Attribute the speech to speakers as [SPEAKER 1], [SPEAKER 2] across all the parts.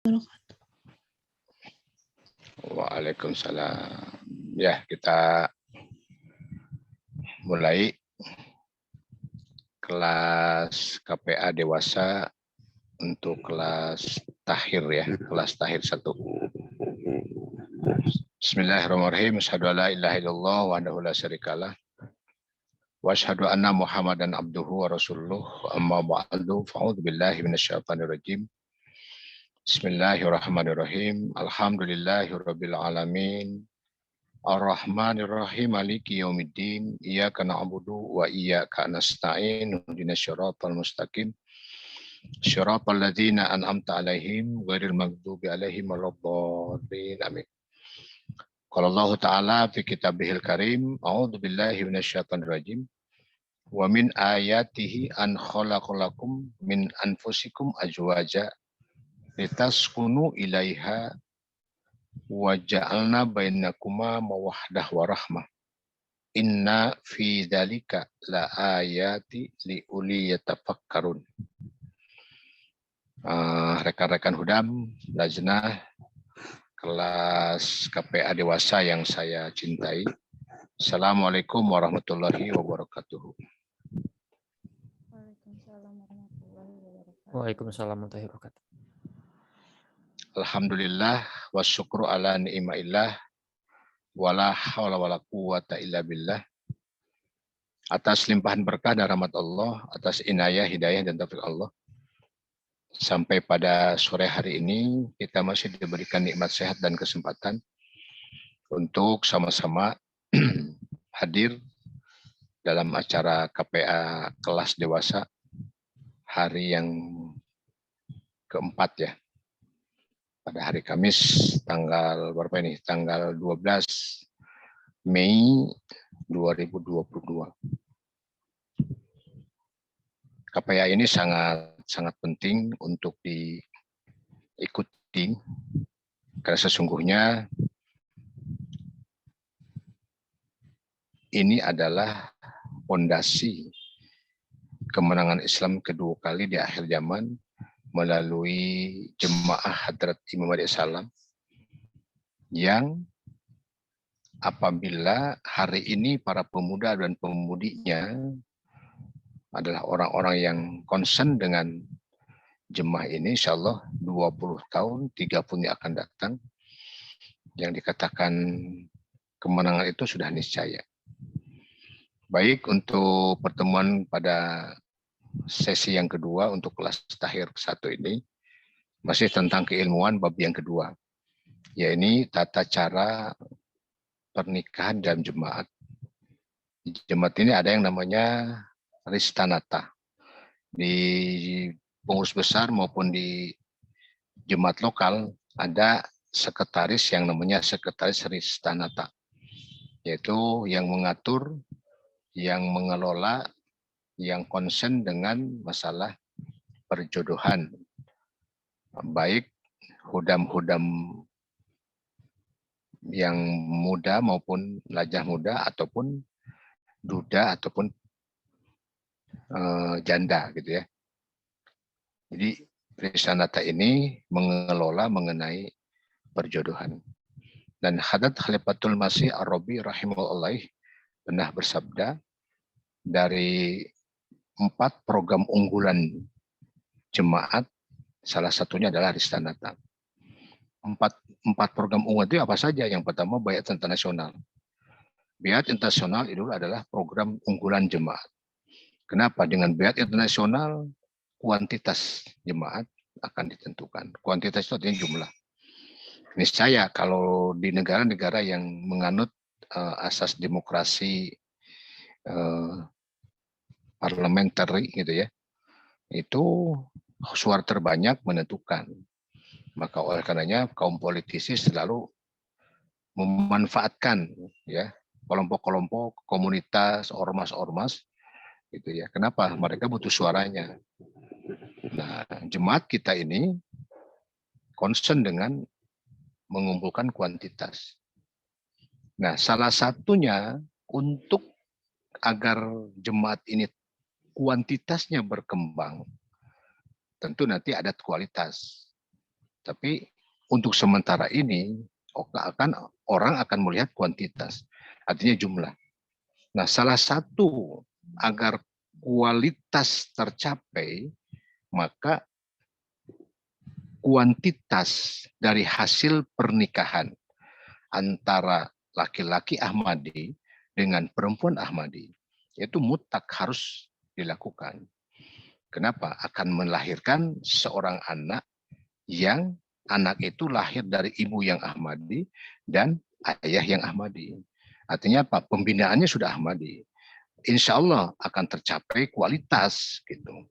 [SPEAKER 1] wabarakatuh.
[SPEAKER 2] Waalaikumsalam. Ya, kita mulai kelas KPA dewasa untuk kelas takhir ya, kelas takhir 1. Bismillahirrahmanirrahim. Asyhadu an la ilaha illallah wahdahu la syarikalah wa asyhadu anna Muhammadan abduhu wa rasuluh. Amma ba'du. Fa'udzu billahi minasyaitonir rajim. Bismillahirrahmanirrahim. Alhamdulillahirabbil alamin. Ar-Rahmanir-Rahim Maliki Yaumiddin. Iyyaka na'budu wa iyyaka nasta'in. Ihdinas siratal mustaqim. Shiratal ladzina an'amta 'alaihim ghairil maghdubi 'alaihim waladdallin. Amin. Qala Allah Ta'ala fi kitabihil karim, a'udzu billahi minasyaitonir rajim. Wa min ayatihi an khalaqalakum min anfusikum azwaja litaskunu ilaiha wa ja'alna bainakuma mawaddah wa rahmah. Inna fi dzalika la ayati li uli yatafakkarun. Rekan-rekan Hudam, Lajnah kelas KPA dewasa yang saya cintai. Assalamualaikum warahmatullahi wabarakatuh.
[SPEAKER 3] Waalaikumsalam warahmatullahi wabarakatuh.
[SPEAKER 2] Alhamdulillah wa syukru ala ni'maillah wala haula wala quwata illa billah. Atas limpahan berkah dan rahmat Allah, atas inayah, hidayah dan taufik Allah. Sampai pada sore hari ini kita masih diberikan nikmat sehat dan kesempatan untuk sama-sama hadir dalam acara KPA kelas dewasa hari yang keempat ya. Pada hari Kamis tanggal berapa ini? Tanggal 12 Mei 2022. KPA ini sangat penting untuk diikuti karena sesungguhnya ini adalah fondasi kemenangan Islam kedua kali di akhir zaman melalui jemaah Hadrat Imam Mahdi Salam yang apabila hari ini para pemuda dan pemudinya adalah orang-orang yang concern dengan jemaah ini, insya Allah 20 tahun, 30 yang akan datang, yang dikatakan kemenangan itu sudah niscaya. Baik, untuk pertemuan pada sesi yang kedua untuk kelas takhir 1 ini, masih tentang keilmuan bab yang kedua, yaitu tata cara pernikahan dalam jemaat. Di jemaat ini ada yang namanya Ristanata. Di pengurus besar maupun di jemaat lokal ada sekretaris yang namanya sekretaris Ristanata, yaitu yang mengatur, yang mengelola, yang konsen dengan masalah perjodohan, baik hudam-hudam yang muda maupun lajah muda ataupun duda ataupun janda gitu ya. Jadi Risanata ini mengelola mengenai perjodohan. Dan Hadrat Khalifatul Masih Ar-Rabi rahimahullah pernah bersabda, dari 4 program unggulan jemaat, salah satunya adalah Risanata. 4 program unggulan itu apa saja? Yang pertama, Baiat Internasional. Baiat Internasional itu adalah program unggulan jemaat. Kenapa? Dengan Baiat Internasional, kuantitas jemaat akan ditentukan. Kuantitas itu artinya jumlah. Niscaya kalau di negara-negara yang menganut asas demokrasi parliamentary gitu ya, itu suara terbanyak menentukan. Maka oleh karenanya kaum politisi selalu memanfaatkan ya kelompok-kelompok, komunitas, ormas-ormas gitu ya. Kenapa? Mereka butuh suaranya. Nah, jemaat kita ini concern dengan mengumpulkan kuantitas. Nah, salah satunya untuk agar jemaat ini kuantitasnya berkembang, tentu nanti ada kualitas. Tapi untuk sementara ini orang akan melihat kuantitas, artinya jumlah. Nah, salah satu agar kualitas tercapai, maka kuantitas dari hasil pernikahan antara laki-laki Ahmadi dengan perempuan Ahmadi itu mutlak harus dilakukan. Kenapa? Akan melahirkan seorang anak yang anak itu lahir dari ibu yang Ahmadi dan ayah yang Ahmadi. Artinya apa? Pembinaannya sudah Ahmadi. Insya Allah akan tercapai kualitas gitu.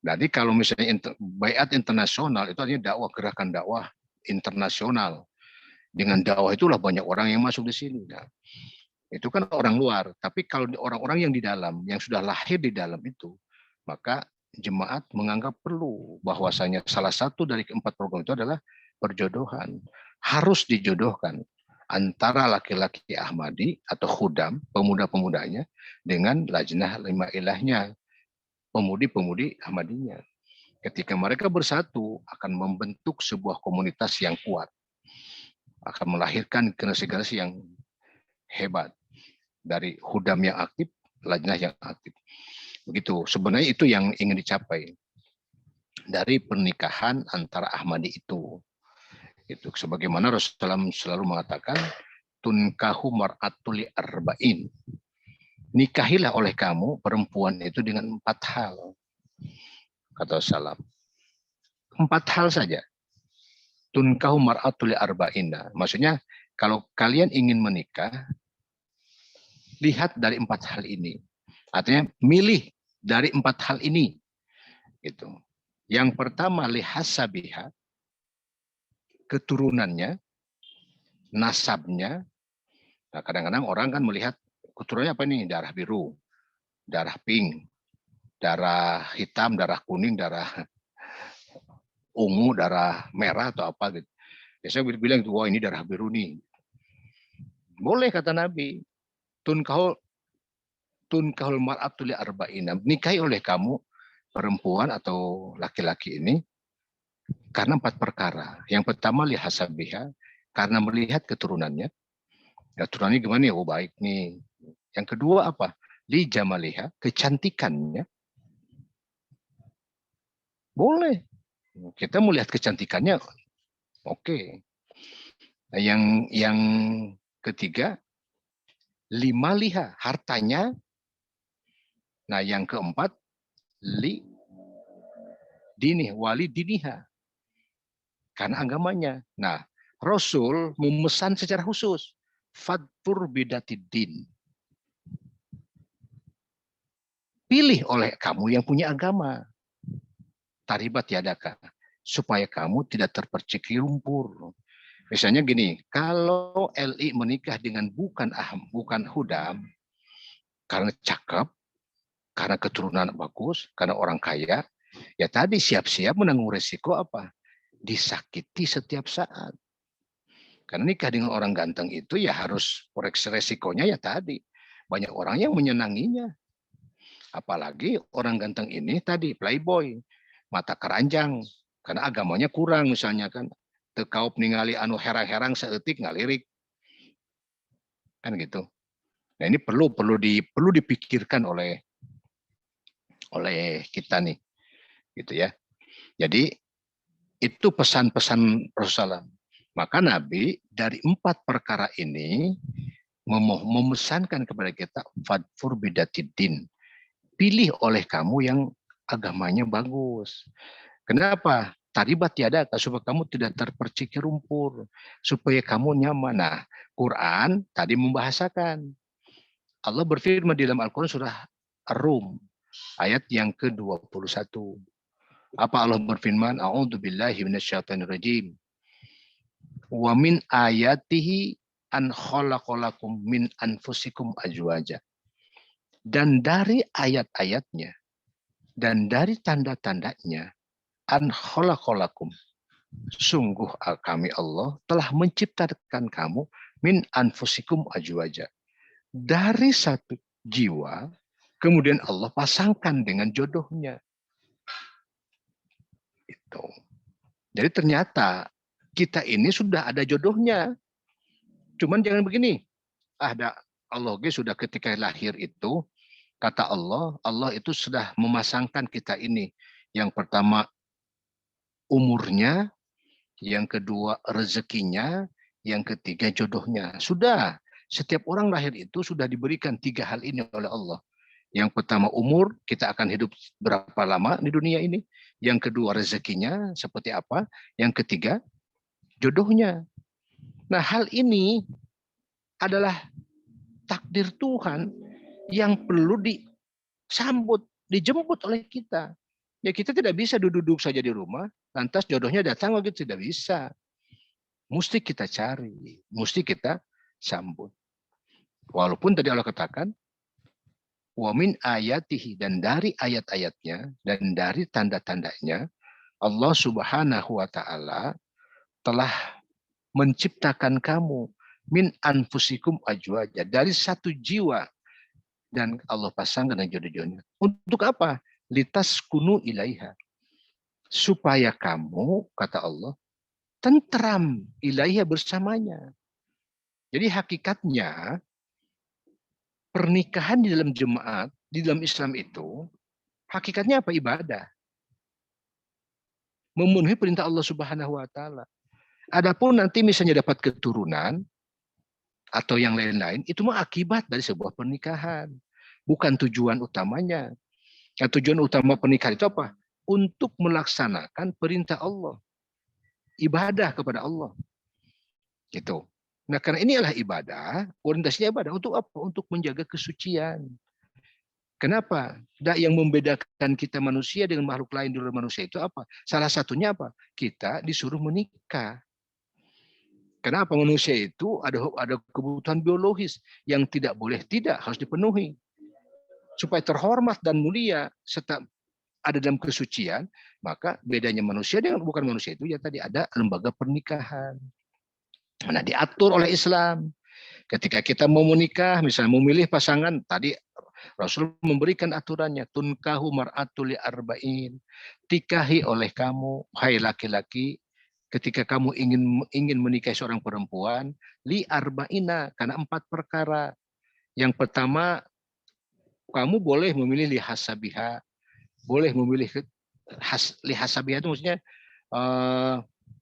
[SPEAKER 2] Jadi kalau misalnya Baiat internasional itu artinya dakwah, gerakan dakwah internasional. Dengan dakwah itulah banyak orang yang masuk di sini. Nah, itu kan orang luar. Tapi kalau orang-orang yang di dalam, yang sudah lahir di dalam itu, maka jemaat menganggap perlu bahwasanya salah satu dari keempat program itu adalah perjodohan. Harus dijodohkan antara laki-laki Ahmadi atau khudam, pemuda-pemudanya, dengan lajnah lima ilahnya, pemudi-pemudi Ahmadinya. Ketika mereka bersatu, akan membentuk sebuah komunitas yang kuat. Akan melahirkan generasi-generasi yang hebat. Dari khudam yang aktif, lajnah yang aktif. Begitu. Sebenarnya itu yang ingin dicapai dari pernikahan antara Ahmadi itu. Itu sebagaimana Rasulullah selalu mengatakan tunkahu mar'atul arba'in. Nikahilah oleh kamu perempuan itu dengan 4 hal. Kata Rasulullah. 4 hal saja. Tunkahu mar'atul arba'ina. Maksudnya kalau kalian ingin menikah, lihat dari 4 hal ini. Artinya milih dari 4 hal ini. Gitu. Yang pertama lihasabiha, keturunannya, nasabnya. Nah, kadang-kadang orang kan melihat keturunannya apa nih? Darah biru, darah pink, darah hitam, darah kuning, darah ungu, darah merah atau apa gitu. Biasanya bilang, wah ini darah biru nih. Boleh kata Nabi. Tunkahul mar'atul arba'ina. Nikahi oleh kamu perempuan atau laki-laki ini karena 4 perkara. Yang pertama lihasabiha, karena melihat keturunannya. Keturunannya gimana ya? Oh baik nih. Yang kedua apa? Li jamaliha, kecantikannya. Boleh. Kita melihat kecantikannya, oke. Nah, yang ketiga, lima liha, hartanya. Nah, yang keempat, li dini, wali diniha. Karena agamanya. Nah, Rasul memesan secara khusus. Fadfur bidatidin. Pilih oleh kamu yang punya agama. Taribat yadaka. Supaya kamu tidak terpercik lumpur. Misalnya gini, kalau LI menikah dengan bukan hudam, karena cakep, karena keturunan bagus, karena orang kaya, ya tadi siap-siap menanggung resiko apa? Disakiti setiap saat. Karena nikah dengan orang ganteng itu ya harus resikonya ya tadi. Banyak orang yang menyenanginya. Apalagi orang ganteng ini tadi playboy, mata keranjang, karena agamanya kurang misalnya kan. Tekaup ningali anu herang-herang seetik ngalirik. Kan gitu. Nah, ini perlu dipikirkan oleh kita nih. Gitu ya. Jadi itu pesan-pesan Rasulullah. Maka Nabi dari 4 perkara ini memesankan kepada kita fadfur bidatidin. Pilih oleh kamu yang agamanya bagus. Kenapa? Taribat tiada, supaya kamu tidak terpercik rumpur, supaya kamu nyaman. Nah, Quran tadi membahasakan. Allah berfirman di dalam Al-Quran surah Ar-Rum ayat yang ke-21. Apa Allah berfirman? A'udzubillahi minasyaitonirrajim. Wa min ayatihi an khalaqalakum min anfusikum azwaja. Dan dari ayat-ayatnya dan dari tanda-tandanya an khalaqalakum, sungguh kami Allah telah menciptakan kamu min anfusikum azwaja, dari satu jiwa, kemudian Allah pasangkan dengan jodohnya. Itu. Jadi ternyata kita ini sudah ada jodohnya. Cuman jangan begini, ada Allah sudah ketika lahir itu, kata Allah, Allah itu sudah memasangkan kita ini. Yang pertama umurnya, yang kedua rezekinya, yang ketiga jodohnya. Sudah, setiap orang lahir itu sudah diberikan 3 hal ini oleh Allah. Yang pertama umur, kita akan hidup berapa lama di dunia ini. Yang kedua rezekinya, seperti apa. Yang ketiga jodohnya. Nah, hal ini adalah takdir Tuhan yang perlu disambut, dijemput oleh kita. Ya kita tidak bisa duduk-duduk saja di rumah, lantas jodohnya datang begitu, tidak bisa. Mesti kita cari, mesti kita sambut. Walaupun tadi Allah katakan, wa min ayatihi, dan dari ayat-ayatnya, dan dari tanda-tandanya, Allah Subhanahu wa Ta'ala telah menciptakan kamu min anfusikum ajwaja, dari satu jiwa, dan Allah pasangkan dengan jodoh-jodohnya. Untuk apa? Litas kunu ilaiha, supaya kamu, kata Allah, tentram ilaiha, bersamanya. Jadi hakikatnya pernikahan di dalam jemaat, di dalam Islam itu, hakikatnya apa? Ibadah. Memenuhi perintah Allah Subhanahu wa Ta'ala. Adapun nanti misalnya dapat keturunan atau yang lain-lain, itu mah akibat dari sebuah pernikahan, bukan tujuan utamanya. Yang tujuan utama pernikahan itu apa? Untuk melaksanakan perintah Allah, ibadah kepada Allah. Gitu. Nah, karena inilah ibadah, orientasinya ibadah. Untuk apa? Untuk menjaga kesucian. Kenapa? Yang membedakan kita manusia dengan makhluk lain di luar manusia itu apa? Salah satunya apa? Kita disuruh menikah. Kenapa? Manusia itu ada kebutuhan biologis yang tidak boleh tidak, harus dipenuhi. Supaya terhormat dan mulia serta ada dalam kesucian, maka bedanya manusia dengan bukan manusia itu ya tadi ada lembaga pernikahan. Mana diatur oleh Islam. Ketika kita mau menikah, misalnya memilih pasangan, tadi Rasul memberikan aturannya, tunkahu mar'atul li arba'in. Tikahi oleh kamu, hai laki-laki, ketika kamu ingin menikahi seorang perempuan, li arba'ina, karena 4 perkara. Yang pertama, kamu boleh memilih li hasabiha, boleh memilih li hasabiha itu maksudnya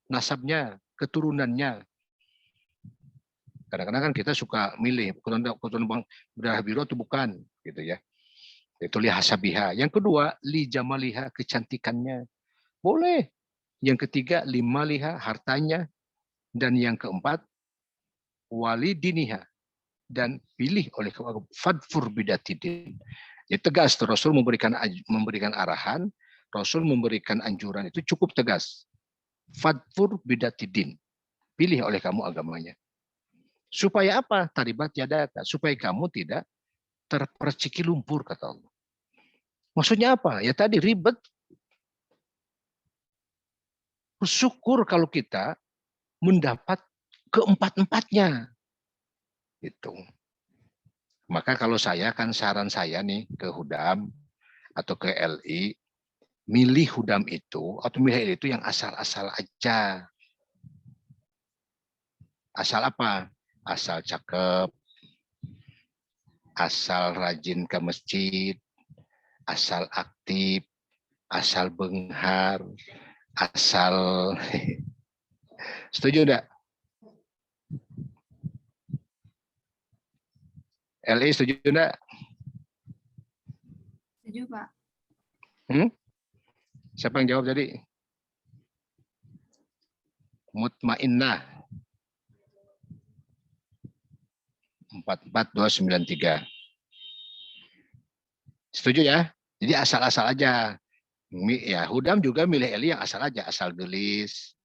[SPEAKER 2] nasabnya, keturunannya. Kadang-kadang kan kita suka milih keturunan berdarah biru atau bukan, gitu ya. Itu li hasabiha. Yang kedua, li jamaliha, kecantikannya. Boleh. Yang ketiga, li maliha, hartanya. Dan yang keempat, wali diniha, dan pilih oleh fadfur bidatidin. Ya, tegas Rasul memberikan arahan, Rasul memberikan anjuran itu cukup tegas. Fadfur bidatidin. Pilih oleh kamu agamanya. Supaya apa? Taribat yadaka. Supaya kamu tidak terperciki lumpur, kata Allah. Maksudnya apa? Ya tadi ribet. Bersyukur kalau kita mendapat keempat-empatnya. Itu. Maka kalau saya kan saran saya nih ke Hudam atau ke LI, milih Hudam itu atau milih LI itu yang asal-asal aja. Asal apa? Asal cakep, asal rajin ke masjid, asal aktif, asal benghar, asal setuju enggak? LI setuju enggak?
[SPEAKER 1] Setuju, Pak.
[SPEAKER 2] Siapa yang jawab tadi? Mutmainnah. 44293. Setuju ya? Jadi asal-asal aja. Ya, Hudam juga milih Eli yang asal aja, asal gelis,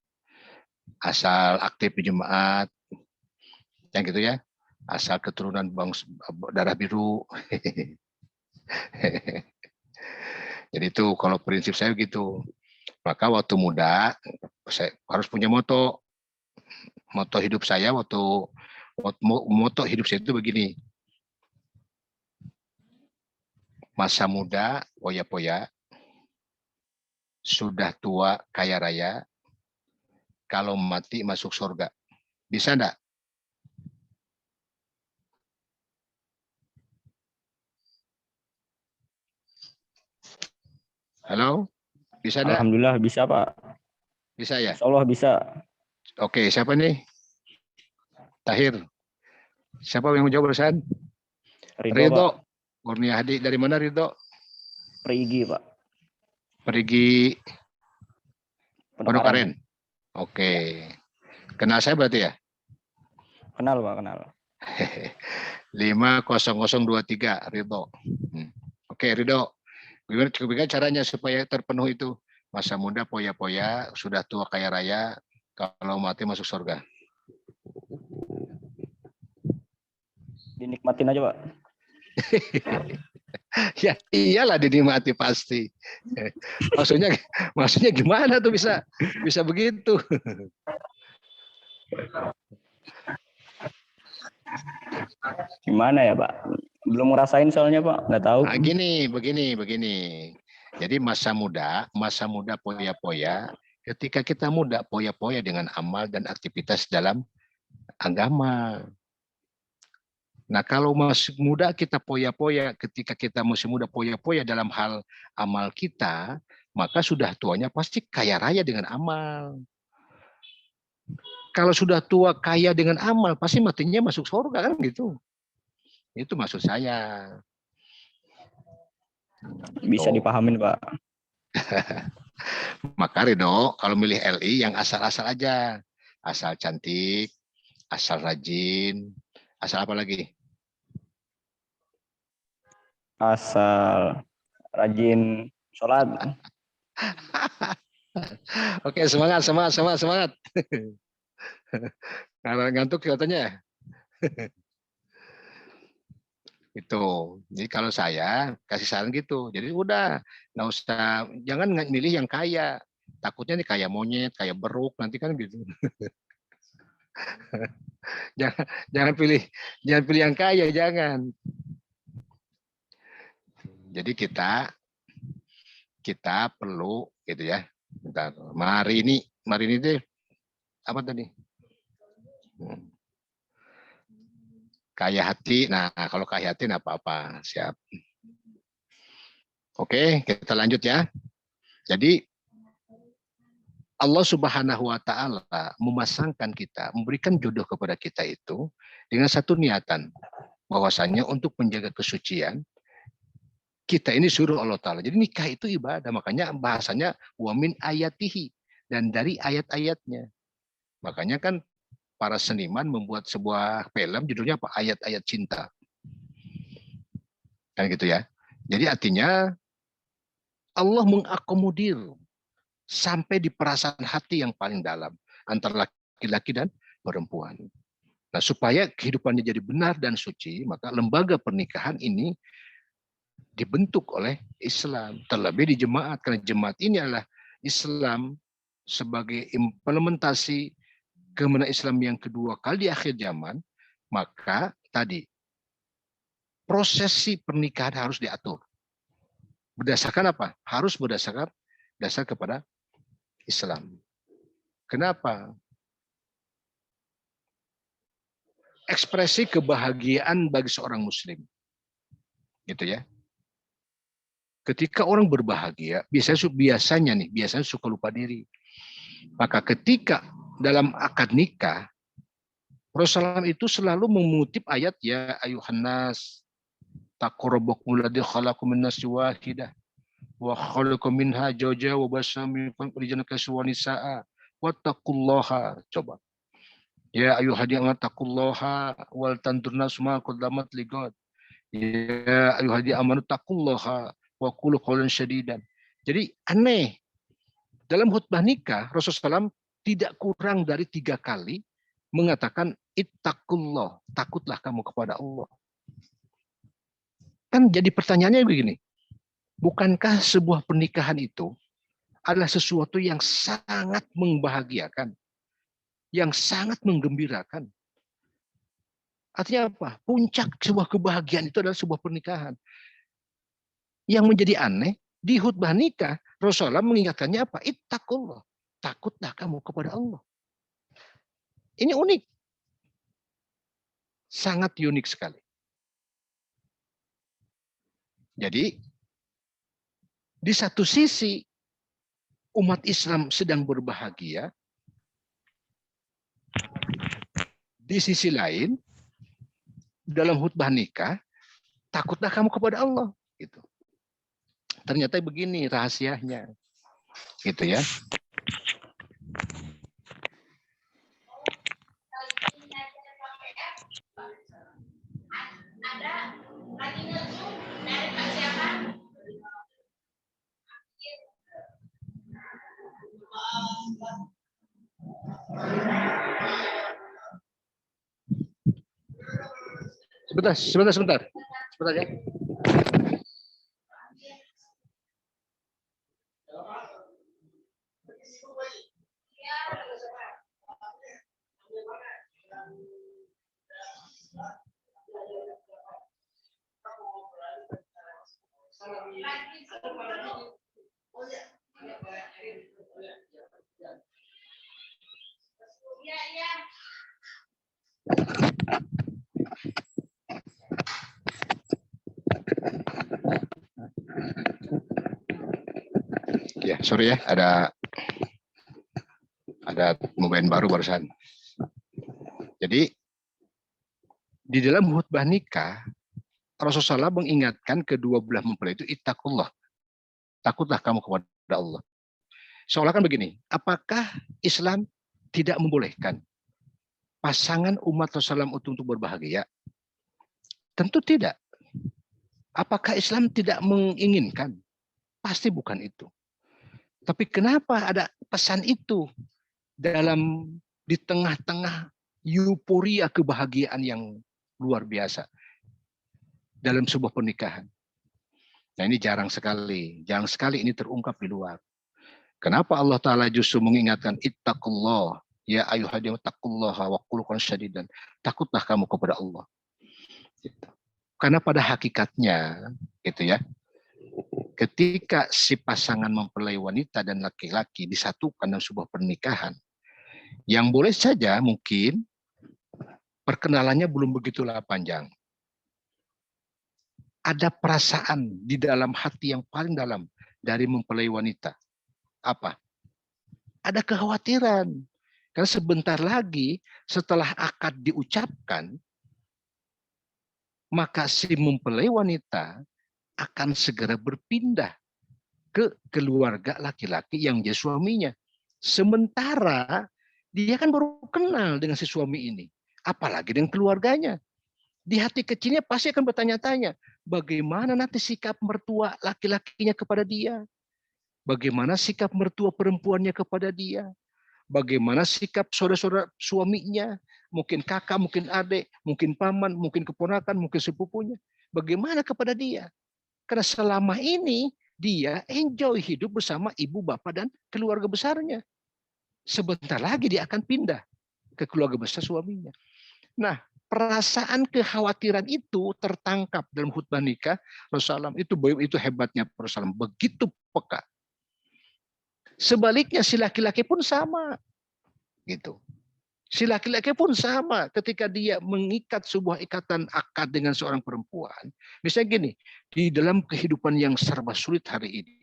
[SPEAKER 2] asal aktif di jemaat, yang gitu ya, asal keturunan darah biru. Jadi itu kalau prinsip saya gitu. Maka waktu muda saya harus punya moto hidup saya moto hidup saya itu begini. Masa muda poya-poya, sudah tua kaya raya, kalau mati masuk surga. Bisa enggak? Halo? Bisa enggak?
[SPEAKER 1] Alhamdulillah bisa, Pak.
[SPEAKER 2] Bisa ya?
[SPEAKER 1] Insya Allah bisa.
[SPEAKER 2] Oke, siapa nih? Tahir. Siapa yang menjawab barusan?
[SPEAKER 1] Ridho, Pak.
[SPEAKER 2] Ridho. Kurnia Hadi. Dari mana Ridho?
[SPEAKER 1] Perigi, Pak.
[SPEAKER 2] Pergi Pondok
[SPEAKER 1] Penukaren.
[SPEAKER 2] Aren. Oke.
[SPEAKER 1] Ya.
[SPEAKER 2] Kenal saya berarti ya?
[SPEAKER 1] Kenal, Pak, kenal.
[SPEAKER 2] 50023 Ridho. Oke, Ridho. Bagaimana caranya supaya terpenuh itu? Masa muda poya-poya, sudah tua kaya raya, kalau mati masuk surga.
[SPEAKER 1] Dinikmatin aja, Pak.
[SPEAKER 2] Ya iyalah dinikmati pasti. Maksudnya gimana tuh bisa begitu?
[SPEAKER 1] Gimana ya, Pak? Belum ngerasain soalnya, Pak. Nggak tahu.
[SPEAKER 2] Nah, begini. Jadi masa muda poya-poya, ketika kita muda poya-poya dengan amal dan aktivitas dalam agama. Nah, kalau masih muda kita poya-poya, ketika kita masih muda poya-poya dalam hal amal kita, maka sudah tuanya pasti kaya raya dengan amal. Kalau sudah tua kaya dengan amal, pasti matinya masuk surga kan gitu. Itu maksud saya.
[SPEAKER 1] Bisa dipahamin, Pak.
[SPEAKER 2] Maka Ridho, kalau milih LI yang asal-asal aja. Asal cantik, asal rajin, asal apa lagi?
[SPEAKER 1] Asal rajin sholat.
[SPEAKER 2] Oke, semangat. Ngantuk katanya. Itu. Jadi kalau saya kasih saran gitu. Jadi udah, nggak usah, jangan milih yang kaya. Takutnya nih kayak monyet, kayak beruk nanti kan gitu. jangan pilih yang kaya, jangan. Jadi kita perlu gitu ya. Bentar. Mari ini deh apa tadi? Kaya hati. Nah, kalau kaya hati nggak apa-apa, siap. Oke, kita lanjut ya. Jadi Allah Subhanahu wa taala memasangkan kita, memberikan jodoh kepada kita itu dengan satu niatan, bahwasanya untuk menjaga kesucian kita ini suruh Allah taala. Jadi nikah itu ibadah, makanya bahasanya wa min ayatihi, dan dari ayat-ayatnya. Makanya kan para seniman membuat sebuah film judulnya apa? Ayat-ayat cinta. Kan gitu ya. Jadi artinya Allah mengakomodir sampai di perasaan hati yang paling dalam antara laki-laki dan perempuan. Nah, supaya kehidupannya jadi benar dan suci, maka lembaga pernikahan ini dibentuk oleh Islam. Terlebih di jemaat, karena jemaat ini adalah Islam sebagai implementasi kemenangan Islam yang kedua kali di akhir zaman, maka tadi prosesi pernikahan harus diatur. Berdasarkan apa? Harus berdasarkan dasar kepada Islam. Kenapa? Ekspresi kebahagiaan bagi seorang muslim. Gitu ya. Ketika orang berbahagia, biasanya suka lupa diri. Maka ketika dalam akad nikah, Rasulullah itu selalu mengutip ayat ya ayuhan nas taqarrabakum ladzi khalaqakum min nafsin wahidah wa khalaqa minha zawjaha wa bassa minkum rijalan kasiran nisaa wattaqullaha. Coba. Ya ayyuhalladzina taqullaha wal tanzur nafsum ma qaddamat lighad. Ya ayyuhalladzina amanu taqullaha wa qulu qawlan sadidan. Jadi aneh. Dalam khutbah nikah Rasulullah SAW tidak kurang dari 3 kali mengatakan ittaqullah, takutlah kamu kepada Allah. Kan jadi pertanyaannya begini. Bukankah sebuah pernikahan itu adalah sesuatu yang sangat membahagiakan, yang sangat menggembirakan? Artinya apa? Puncak sebuah kebahagiaan itu adalah sebuah pernikahan. Yang menjadi aneh, di khutbah nikah, Rasulullah mengingatkannya apa? Ittaqullah. Takutlah kamu kepada Allah. Ini unik. Sangat unik sekali. Jadi, di satu sisi umat Islam sedang berbahagia, di sisi lain dalam khutbah nikah, takutlah kamu kepada Allah. Gitu. Ternyata begini rahasianya, gitu ya. Sebentar ya. Ya, sorry ya, ada momen baru barusan. Jadi di dalam khutbah nikah, Rasulullah SAW mengingatkan kedua belah mempelai itu ittaqullah. Takutlah kamu kepada Allah. Seolah kan begini, apakah Islam tidak membolehkan pasangan umat Rasulullah SAW untuk berbahagia? Tentu tidak. Apakah Islam tidak menginginkan? Pasti bukan itu. Tapi kenapa ada pesan itu di tengah-tengah euforia kebahagiaan yang luar biasa dalam sebuah pernikahan? Nah, ini jarang sekali ini terungkap di luar. Kenapa Allah Ta'ala justru mengingatkan ittaqullah, ya ayyuhalladzina taqullaha wa qul qawlan sadidan. Takutlah kamu kepada Allah. Gitu. Karena pada hakikatnya, gitu ya, ketika si pasangan mempelai wanita dan laki-laki disatukan dalam sebuah pernikahan, yang boleh saja mungkin perkenalannya belum begitulah panjang. Ada perasaan di dalam hati yang paling dalam dari mempelai wanita. Apa? Ada kekhawatiran. Karena sebentar lagi setelah akad diucapkan, maka si mempelai wanita akan segera berpindah ke keluarga laki-laki yang jadi suaminya. Sementara dia kan baru kenal dengan si suami ini. Apalagi dengan keluarganya. Di hati kecilnya pasti akan bertanya-tanya, bagaimana nanti sikap mertua laki-lakinya kepada dia? Bagaimana sikap mertua perempuannya kepada dia? Bagaimana sikap saudara-saudara suaminya? Mungkin kakak, mungkin adik, mungkin paman, mungkin keponakan, mungkin sepupunya. Bagaimana kepada dia? Karena selama ini dia enjoy hidup bersama ibu, bapak, dan keluarga besarnya. Sebentar lagi dia akan pindah ke keluarga besar suaminya. Nah, perasaan kekhawatiran itu tertangkap dalam khutbah nikah Rasulullah itu hebatnya Rasulullah, begitu peka. Sebaliknya si laki-laki pun sama, gitu. Si laki-laki pun sama ketika dia mengikat sebuah ikatan akad dengan seorang perempuan. Misalnya gini, di dalam kehidupan yang serba sulit hari ini,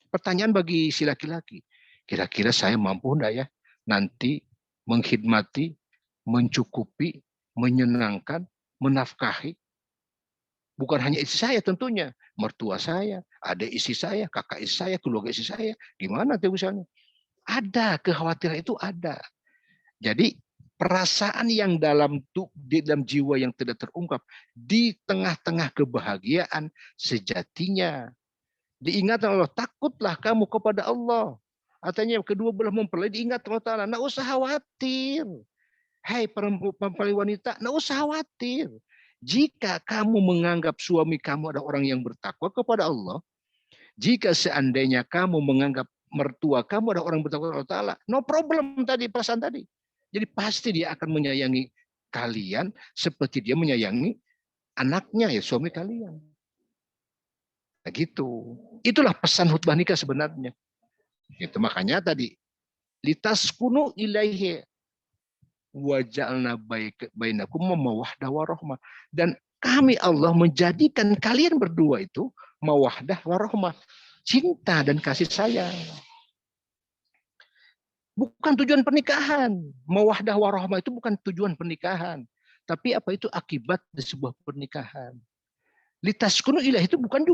[SPEAKER 2] pertanyaan bagi si laki-laki, kira-kira saya mampu enggak ya nanti mengkhidmati, mencukupi, menyenangkan, menafkahi bukan hanya istri saya tentunya, mertua saya, adik istri saya, kakak istri saya, keluarga istri saya, gimana tuh misalnya? Ada kekhawatiran itu ada. Jadi perasaan yang di dalam jiwa yang tidak terungkap di tengah-tengah kebahagiaan sejatinya diingatkan Allah, takutlah kamu kepada Allah. Artinya kedua belah mempelai diingat Allah Ta'ala, nggak usah khawatir. Hai mempelai wanita, nggak usah khawatir. Jika kamu menganggap suami kamu adalah orang yang bertakwa kepada Allah, jika seandainya kamu menganggap mertua kamu adalah orang bertakwa kepada Allah Ta'ala, no problem tadi, perasaan tadi. Jadi pasti dia akan menyayangi kalian seperti dia menyayangi anaknya, ya suami kalian. Nah, gitu. Itulah pesan khutbah nikah sebenarnya. Itu makanya tadi litaskunu ilaihi. Waja'alna bainakum mawaddah warahmah. Dan kami Allah menjadikan kalian berdua itu mawaddah warahmah, cinta dan kasih sayang. Bukan tujuan pernikahan. Mawaddah warahmah itu bukan tujuan pernikahan. Tapi apa itu akibat dari sebuah pernikahan. Litaskunu ilaih itu bukan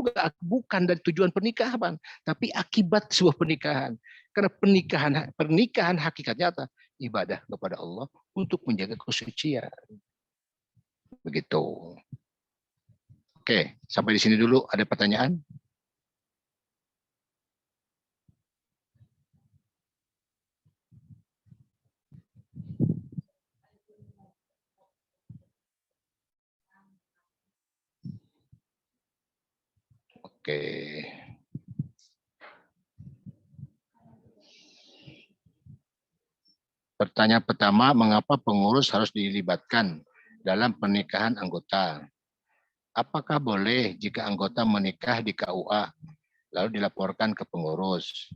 [SPEAKER 2] dari tujuan pernikahan, tapi akibat sebuah pernikahan. Karena pernikahan hakikatnya apa? Ibadah kepada Allah untuk menjaga kesucian. Begitu. Oke, sampai di sini dulu. Ada pertanyaan? Oke. Pertanyaan pertama, mengapa pengurus harus dilibatkan dalam pernikahan anggota? Apakah boleh jika anggota menikah di KUA, lalu dilaporkan ke pengurus?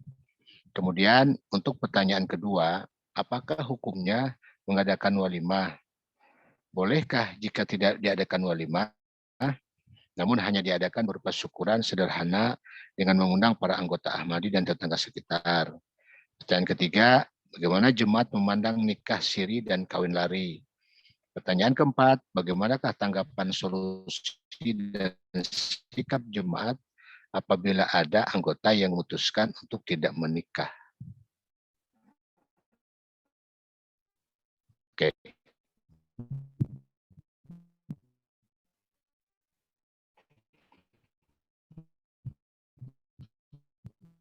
[SPEAKER 2] Kemudian untuk pertanyaan kedua, apakah hukumnya mengadakan walimah? Bolehkah jika tidak diadakan walimah, namun hanya diadakan berupa syukuran sederhana dengan mengundang para anggota Ahmadi dan tetangga sekitar? Pertanyaan ketiga, bagaimana jemaat memandang nikah siri dan kawin lari? Pertanyaan keempat, bagaimanakah tanggapan solusi dan sikap jemaat apabila ada anggota yang memutuskan untuk tidak menikah? Oke.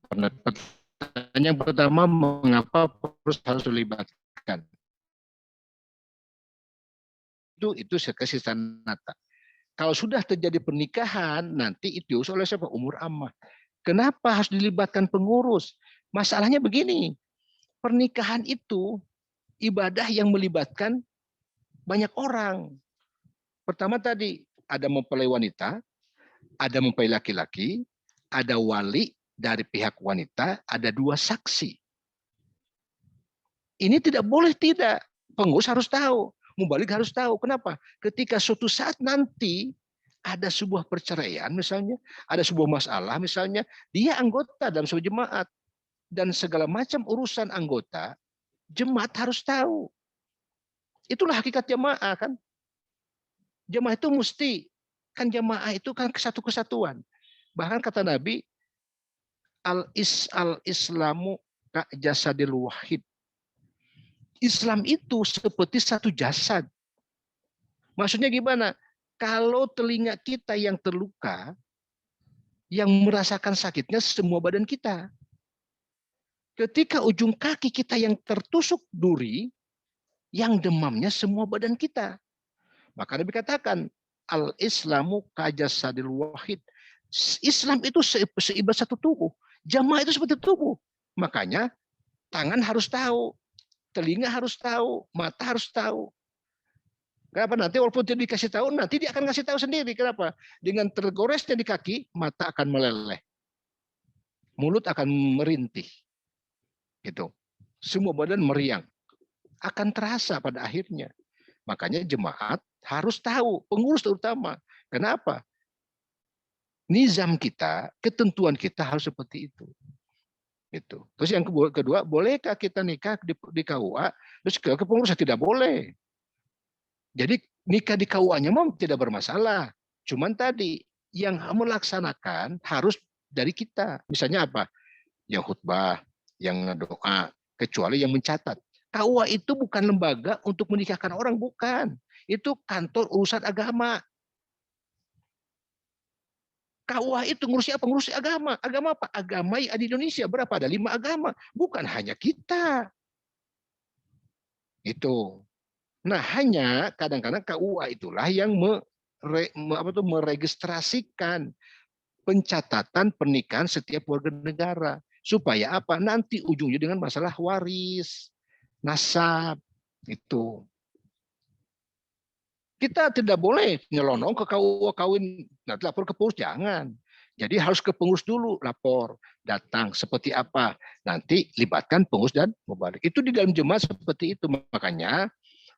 [SPEAKER 2] Pertanyaan yang pertama, mengapa pengurus harus dilibatkan? Itu kesisa nata. Kalau sudah terjadi pernikahan, nanti itu oleh siapa? Umur ammah. Kenapa harus dilibatkan pengurus? Masalahnya begini, pernikahan itu ibadah yang melibatkan banyak orang. Pertama tadi, ada mempelai wanita, ada mempelai laki-laki, ada wali dari pihak wanita, ada 2 saksi. Ini tidak boleh tidak. Pengurus harus tahu. Mubalik harus tahu. Kenapa? Ketika suatu saat nanti ada sebuah perceraian misalnya, ada sebuah masalah misalnya, dia anggota dalam sebuah jemaat. Dan segala macam urusan anggota, jemaat harus tahu. Itulah hakikat jemaah kan. Jemaah itu mesti, kan jemaah itu kan satu kesatuan. Bahkan kata Nabi, al-islamu ka jasadil wahid. Islam itu seperti satu jasad. Maksudnya gimana? Kalau telinga kita yang terluka, yang merasakan sakitnya semua badan kita. Ketika ujung kaki kita yang tertusuk duri, yang demamnya semua badan kita. Maka Nabi katakan, al-islamu kajasadil wahid. Islam itu seibarat satu tubuh. Jamaah itu seperti tubuh. Makanya tangan harus tahu, telinga harus tahu, mata harus tahu. Kenapa? Nanti walaupun dia dikasih tahu, nanti dia akan kasih tahu sendiri. Kenapa? Dengan tergoresnya di kaki, mata akan meleleh. Mulut akan merintih. Gitu. Semua badan meriang. Akan terasa pada akhirnya. Makanya jemaat harus tahu, pengurus terutama. Kenapa? Nizam kita, ketentuan kita harus seperti itu. Gitu. Terus yang kedua, bolehkah kita nikah di KUA? Terus ke pengurus tidak boleh. Jadi nikah di KUA-nya memang tidak bermasalah. Cuman tadi yang melaksanakan harus dari kita. Misalnya apa? Yang khutbah, yang doa, kecuali yang mencatat. KUA itu bukan lembaga untuk menikahkan orang, bukan. Itu kantor urusan agama. KUA itu ngurusi apa? Ngurusi agama. Agama apa? Agama yang ada di Indonesia. Berapa? Ada 5 agama. Bukan hanya kita. Itu. Nah, hanya kadang-kadang KUA itulah yang meregistrasikan pencatatan pernikahan setiap warga negara. Supaya apa? Nanti ujungnya dengan masalah waris, nasab, itu. Kita tidak boleh nyelonong ke KUA kawin, nanti lapor ke pengurus, jangan. Jadi harus ke pengurus dulu, lapor, datang, seperti apa. Nanti libatkan pengurus dan mubalik. Itu di dalam jemaah seperti itu. Makanya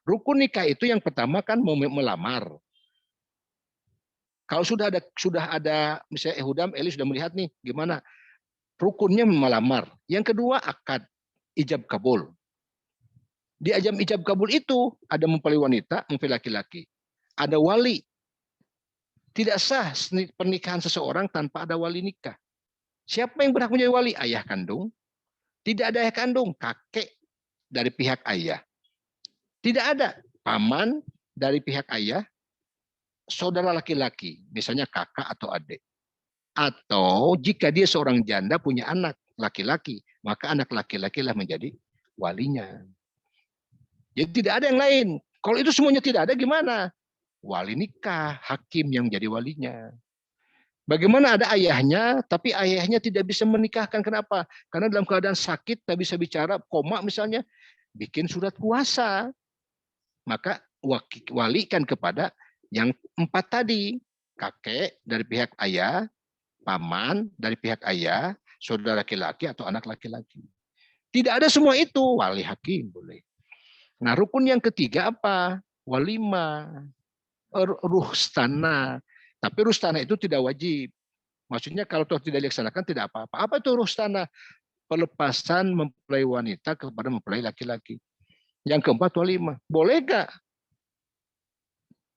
[SPEAKER 2] Rukun nikah itu yang pertama kan melamar. Kalau sudah ada misalnya Hudam, Eli sudah melihat nih gimana rukunnya melamar. Yang kedua akad ijab kabul. Di ijab kabul itu ada mempelai wanita, mempelai laki-laki. Ada wali. Tidak sah pernikahan seseorang tanpa ada wali nikah. Siapa yang berhak menjadi wali? Ayah kandung. Tidak ada ayah kandung, kakek dari pihak ayah. Tidak ada paman dari pihak ayah, saudara laki-laki, misalnya kakak atau adik. Atau jika dia seorang janda punya anak laki-laki, maka anak laki-laki lah menjadi walinya. Jadi tidak ada yang lain. Kalau itu semuanya tidak ada, gimana? Wali nikah, hakim yang menjadi walinya. Bagaimana ada ayahnya, tapi ayahnya tidak bisa menikahkan. Kenapa? Karena dalam keadaan sakit, tak bisa bicara, koma misalnya, bikin surat kuasa. Maka walikan kepada yang 4 tadi. Kakek dari pihak ayah, paman dari pihak ayah, saudara laki-laki atau anak laki-laki. Tidak ada semua itu, wali hakim boleh. Nah, rukun yang ketiga apa? Walimah, ruhstana. Tapi ruhstana itu tidak wajib. Maksudnya kalau toh tidak dilaksanakan tidak apa-apa. Apa itu ruhstana? Pelepasan mempelai wanita kepada mempelai laki-laki. Yang keempat walimah. Boleh gak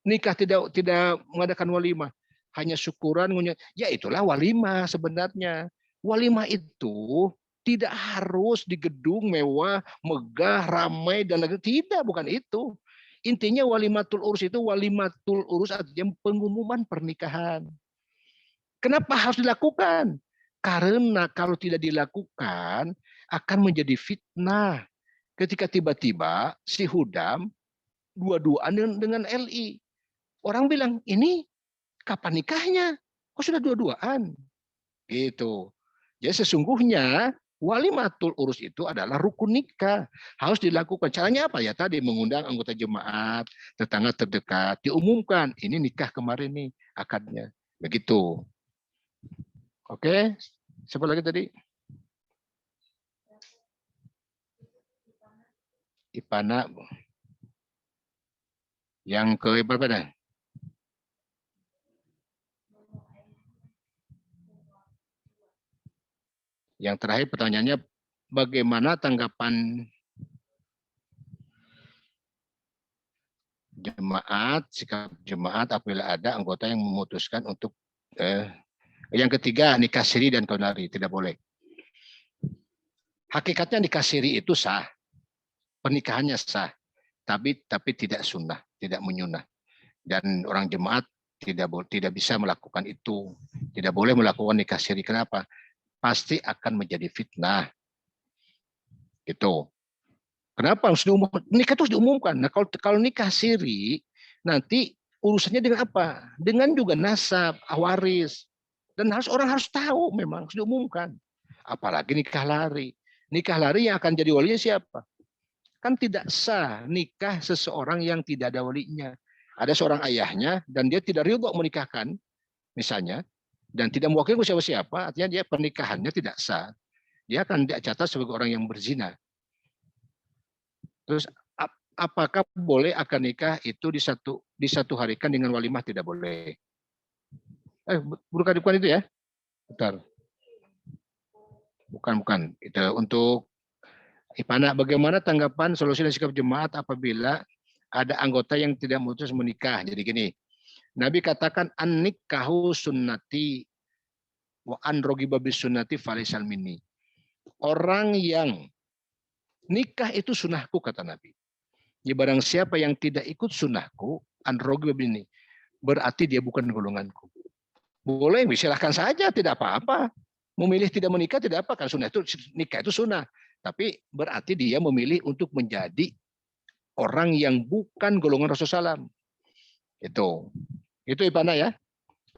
[SPEAKER 2] nikah tidak mengadakan walimah? Hanya syukuran, ya itulah walimah sebenarnya. Walimah itu tidak harus di gedung mewah, megah, ramai dan lain. Tidak, bukan itu. Intinya walimatul urus itu walimatul urus artinya pengumuman pernikahan. Kenapa harus dilakukan? Karena kalau tidak dilakukan akan menjadi fitnah. Ketika tiba-tiba si Hudam dua-duaan dengan LI. Orang bilang, ini kapan nikahnya? Kok sudah dua-duaan? Gitu. Jadi sesungguhnya walimatul urus itu adalah rukun nikah. Harus dilakukan. Caranya apa ya? Tadi mengundang anggota jemaat, tetangga terdekat, diumumkan. Ini nikah kemarin nih akadnya. Begitu. Oke. Siapa lagi tadi? Ipana. Yang ke berapa dah? Yang terakhir pertanyaannya, bagaimana tanggapan jemaat, sikap jemaat apabila ada anggota yang memutuskan untuk yang ketiga nikah siri dan kaunari, tidak boleh. Hakikatnya nikah siri itu sah, pernikahannya sah, tapi tidak sunnah, tidak menyunah. Dan orang jemaat tidak bisa melakukan itu, tidak boleh melakukan nikah siri. Kenapa? Pasti akan menjadi fitnah. Gitu. Kenapa harus diumumkan? Nikah itu harus diumumkan. Nah, kalau nikah siri, nanti urusannya dengan apa? Dengan juga nasab, waris. Dan orang harus tahu memang, harus diumumkan. Apalagi nikah lari. Nikah lari yang akan jadi walinya siapa? Kan tidak sah nikah seseorang yang tidak ada walinya. Ada seorang ayahnya dan dia tidak ridho menikahkan, misalnya, dan tidak mewakili siapa-siapa, artinya dia pernikahannya tidak sah. Dia akan dicatat sebagai orang yang berzina. Terus apakah boleh akad nikah itu disatu harikan dengan walimah? Tidak boleh. Bukan itu ya? Bentar. Bukan. Itu untuk Ipana, bagaimana tanggapan solusi dan sikap jemaat apabila ada anggota yang tidak memutus menikah? Jadi gini, Nabi katakan an-nikahu sunnati wa an rogiba bis sunnati falaisal minni. Orang yang nikah itu sunnahku, kata Nabi. Ya, barang siapa yang tidak ikut sunnahku, an rogiba ini, berarti dia bukan golonganku. Boleh, silahkan saja, tidak apa-apa. Memilih tidak menikah tidak apa, kan sunnah itu nikah itu sunnah. Tapi berarti dia memilih untuk menjadi orang yang bukan golongan Rasulullah SAW. Itu Ipana ya.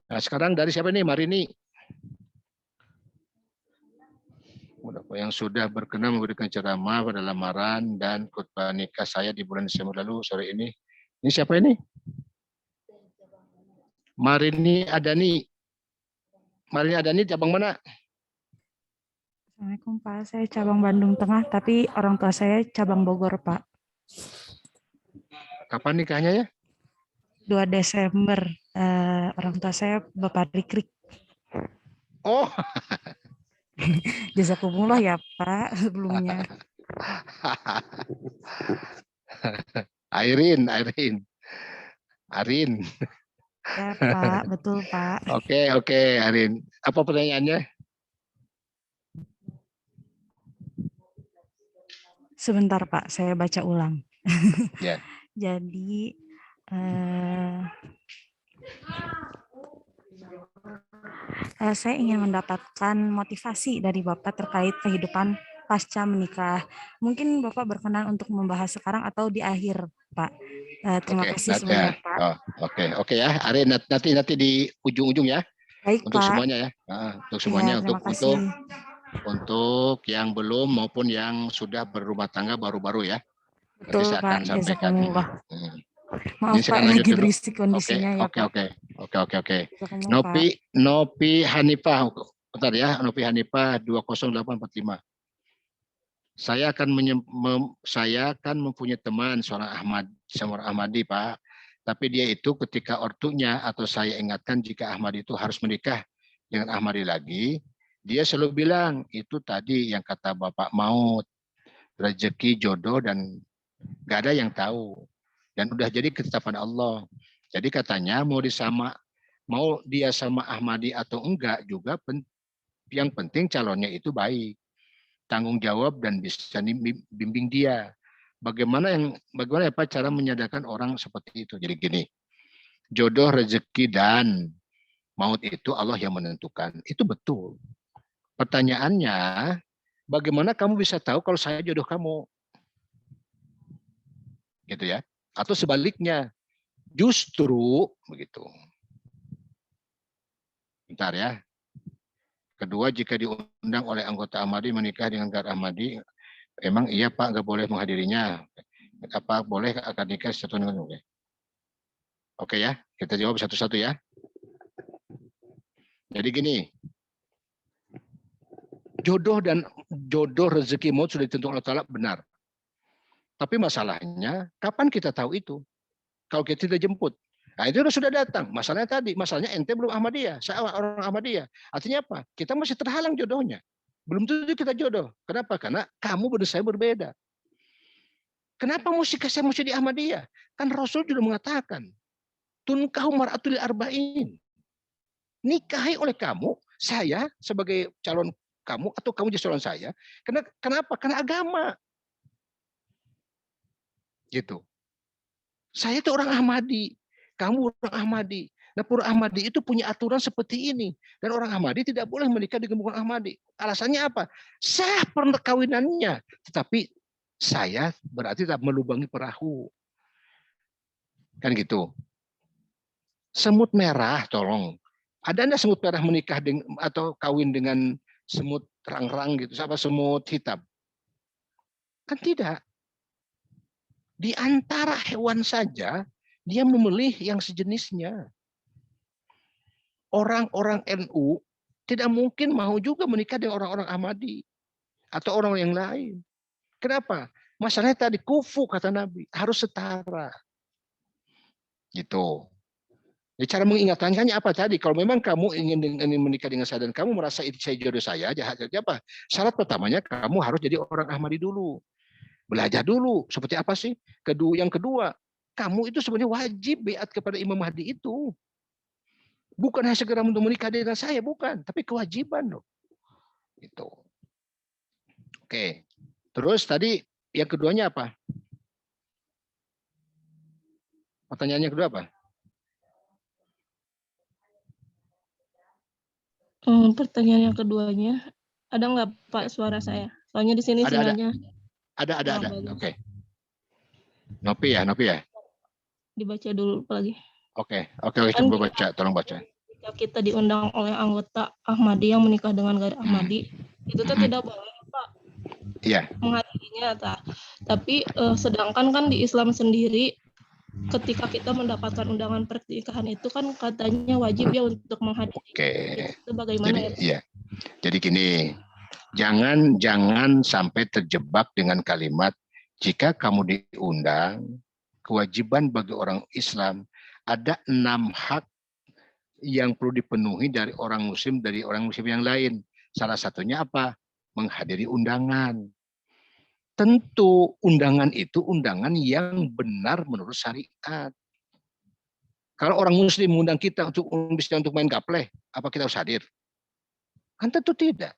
[SPEAKER 2] Nah, sekarang dari siapa nih? Marini. Yang sudah berkenan memberikan ceramah pada lamaran dan khutbah nikah saya di bulan Desember lalu sore ini. Ini siapa ini? Marini Adani. Marini Adani cabang mana?
[SPEAKER 3] Assalamualaikum Pak, saya cabang Bandung Tengah, tapi orang tua saya cabang Bogor Pak.
[SPEAKER 2] Kapan nikahnya ya?
[SPEAKER 3] 2 Desember. Orang tua saya Bapak Rikrik.
[SPEAKER 2] Oh,
[SPEAKER 3] Jazakumullah ya Pak sebelumnya.
[SPEAKER 2] Airin. Arin.
[SPEAKER 3] Ya Pak, betul Pak.
[SPEAKER 2] Oke, Arin. Apa pertanyaannya?
[SPEAKER 3] Sebentar Pak, saya baca ulang.
[SPEAKER 2] Ya.
[SPEAKER 3] Jadi saya ingin mendapatkan motivasi dari Bapak terkait kehidupan pasca menikah. Mungkin Bapak berkenan untuk membahas sekarang atau di akhir, Pak. Terima kasih sebelumnya, Pak.
[SPEAKER 2] Oke ya, Arin, nanti di ujung-ujung ya.
[SPEAKER 3] Baik,
[SPEAKER 2] Untuk
[SPEAKER 3] Pak.
[SPEAKER 2] semuanya ya. Untuk semuanya,
[SPEAKER 3] Ya, terima kasih.
[SPEAKER 2] untuk yang belum maupun yang sudah berumah tangga baru-baru ya. Nanti
[SPEAKER 3] Betul,
[SPEAKER 2] saya
[SPEAKER 3] Pak.
[SPEAKER 2] akan sampaikan.
[SPEAKER 3] Jazakumullah. Maaf
[SPEAKER 2] Ini
[SPEAKER 3] Pak,
[SPEAKER 2] sekarang lanjut
[SPEAKER 3] lagi
[SPEAKER 2] dulu.
[SPEAKER 3] berisik kondisinya ya Pak.
[SPEAKER 2] Oke.
[SPEAKER 3] Jazakumullah, Pak.
[SPEAKER 2] Nopi Hanifah, bentar ya, Nopi Hanifah 20845. Saya akan mempunyai teman seorang Ahmadi, Pak. Tapi dia itu ketika ortunya atau saya ingatkan jika Ahmadi itu harus menikah dengan Ahmadi lagi, dia selalu bilang itu tadi yang kata Bapak maut, rezeki, jodoh, dan gak ada yang tahu. Dan udah jadi ketetapan Allah. Jadi katanya mau dia sama Ahmadi atau enggak juga yang penting calonnya itu baik, tanggung jawab dan bisa bimbing dia. Bagaimana ya Pak cara menyadarkan orang seperti itu? Jadi gini, jodoh, rezeki dan maut itu Allah yang menentukan. Itu betul. Pertanyaannya, bagaimana kamu bisa tahu kalau saya jodoh kamu? Gitu ya. Atau sebaliknya, justru begitu. Bentar ya. Kedua, jika diundang oleh anggota Ahmadi menikah dengan Gar Ahmadi, emang iya Pak nggak boleh menghadirinya? Apa boleh akan nikah satu dengan Oke ya, kita jawab satu-satu ya. Jadi gini, jodoh rezeki maut sudah ditentukan Allah Ta'ala benar. Tapi masalahnya, kapan kita tahu itu? Kalau kita tidak jemput. Nah itu sudah datang. Masalahnya ente belum Ahmadiyah, saya orang Ahmadiyah. Artinya apa? Kita masih terhalang jodohnya. Belum tentu kita jodoh. Kenapa? Karena kamu dan saya berbeda. Kenapa saya mesti di Ahmadiyah? Kan Rasul sudah mengatakan, tunkahu mar'atul arba'in. Nikahi oleh kamu, saya sebagai calon kamu atau kamu jadi calon saya. Kenapa? Karena agama. Gitu. Saya itu orang Ahmadi, kamu orang Ahmadi. Nah, para Ahmadi itu punya aturan seperti ini. Dan orang Ahmadi tidak boleh menikah dengan bukan Ahmadi. Alasannya apa? Sah perkawinannya. Tetapi saya berarti tak melubangi perahu. Kan gitu. Semut merah, tolong. Ada enggak semut merah menikah atau kawin dengan semut rang-rang gitu, sama semut hitam? Kan tidak. Di antara hewan saja, dia memilih yang sejenisnya. Orang-orang NU tidak mungkin mau juga menikah dengan orang-orang Ahmadi atau orang yang lain. Kenapa? Masalahnya tadi kufu kata Nabi, harus setara. Gitu. Jadi cara mengingatkannya apa tadi? Kalau memang kamu ingin menikah dengan saya dan kamu merasa itu saya jodoh saya, apa? Syarat pertamanya kamu harus jadi orang Ahmadi dulu. Belajar dulu seperti apa sih? Yang kedua, kamu itu sebenarnya wajib beat kepada Imam Mahdi itu. Bukan hanya segera untuk menikah dengan saya, bukan, tapi kewajiban loh. Itu. Oke. Terus tadi yang keduanya apa? Pertanyaannya kedua apa?
[SPEAKER 4] Pertanyaan yang keduanya, ada nggak Pak suara saya? Soalnya di sini sinyalnya.
[SPEAKER 2] Ada. Oke. Nopi ya.
[SPEAKER 4] Dibaca dulu lagi.
[SPEAKER 2] Oke, coba baca, tolong baca.
[SPEAKER 4] Jika kita diundang oleh anggota Ahmadi yang menikah dengan Gar Ahmadi, itu tuh tidak boleh Pak.
[SPEAKER 2] Iya.
[SPEAKER 4] Menghadirinya, tapi sedangkan kan di Islam sendiri, ketika kita mendapatkan undangan pernikahan itu kan katanya wajib ya untuk menghadiri.
[SPEAKER 2] Oke.
[SPEAKER 4] Itu bagaimana
[SPEAKER 2] Jadi, ya? Jadi gini, jangan sampai terjebak dengan kalimat jika kamu diundang, kewajiban bagi orang Islam, ada 6 hak yang perlu dipenuhi dari orang Muslim yang lain. Salah satunya apa? Menghadiri undangan. Tentu undangan itu undangan yang benar menurut syariat. Kalau orang Muslim mengundang kita untuk main gapleh, apa kita harus hadir? Kan tentu tidak.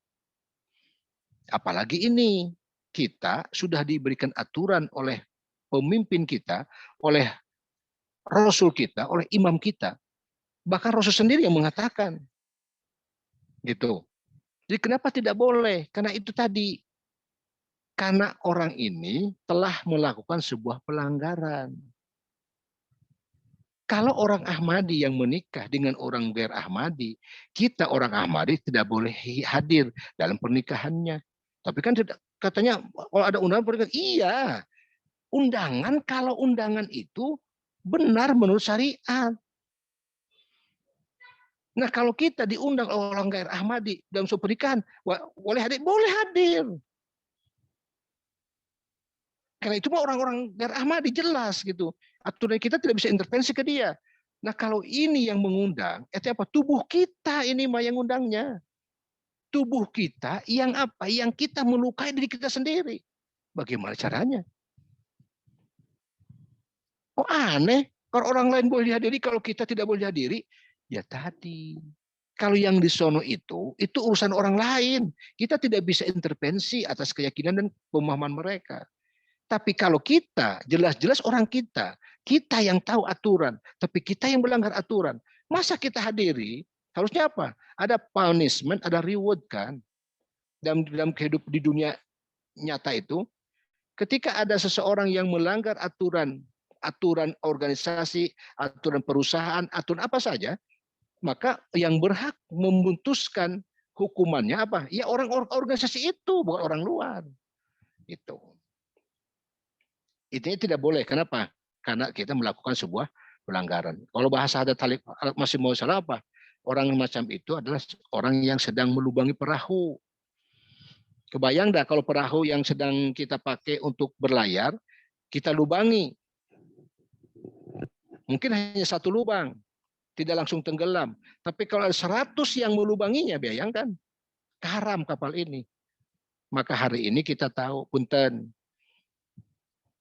[SPEAKER 2] Apalagi ini, kita sudah diberikan aturan oleh pemimpin kita, oleh Rasul kita, oleh imam kita. Bahkan Rasul sendiri yang mengatakan. Gitu. Jadi kenapa tidak boleh? Karena itu tadi. Karena orang ini telah melakukan sebuah pelanggaran. Kalau orang Ahmadi yang menikah dengan orang Ghair Ahmadi, kita orang Ahmadi tidak boleh hadir dalam pernikahannya. Tapi kan tidak, katanya kalau ada undangan pernikahan, iya. Undangan kalau undangan itu benar menurut syariat. Nah kalau kita diundang oleh orang Ghair Ahmadi dalam suatu pernikahan, boleh hadir? Boleh hadir. Karena itu mah orang-orang Ghair Ahmadi jelas gitu. Aturan kita tidak bisa intervensi ke dia. Nah kalau ini yang mengundang, itu apa? Tubuh kita ini mah yang undangnya. Tubuh kita yang apa? Yang kita melukai diri kita sendiri. Bagaimana caranya? Oh aneh. Kalau orang lain boleh dihadiri, kalau kita tidak boleh dihadiri, ya tadi. Kalau yang di sono itu urusan orang lain. Kita tidak bisa intervensi atas keyakinan dan pemahaman mereka. Tapi kalau kita, jelas-jelas orang kita yang tahu aturan, tapi kita yang melanggar aturan, masa kita hadiri? Harusnya apa? Ada punishment, ada reward kan? Dalam kehidupan di dunia nyata itu, ketika ada seseorang yang melanggar aturan organisasi, aturan perusahaan, aturan apa saja, maka yang berhak memutuskan hukumannya apa? Ya orang-orang organisasi itu, bukan orang luar. Itu. Intinya tidak boleh. Kenapa? Karena kita melakukan sebuah pelanggaran. Kalau bahasa adat masih mau salah apa? Orang macam itu adalah orang yang sedang melubangi perahu. Kebayang dah kalau perahu yang sedang kita pakai untuk berlayar, kita lubangi. Mungkin hanya satu lubang, tidak langsung tenggelam. Tapi kalau ada 100 yang melubanginya, bayangkan, karam kapal ini. Maka hari ini kita tahu, punten,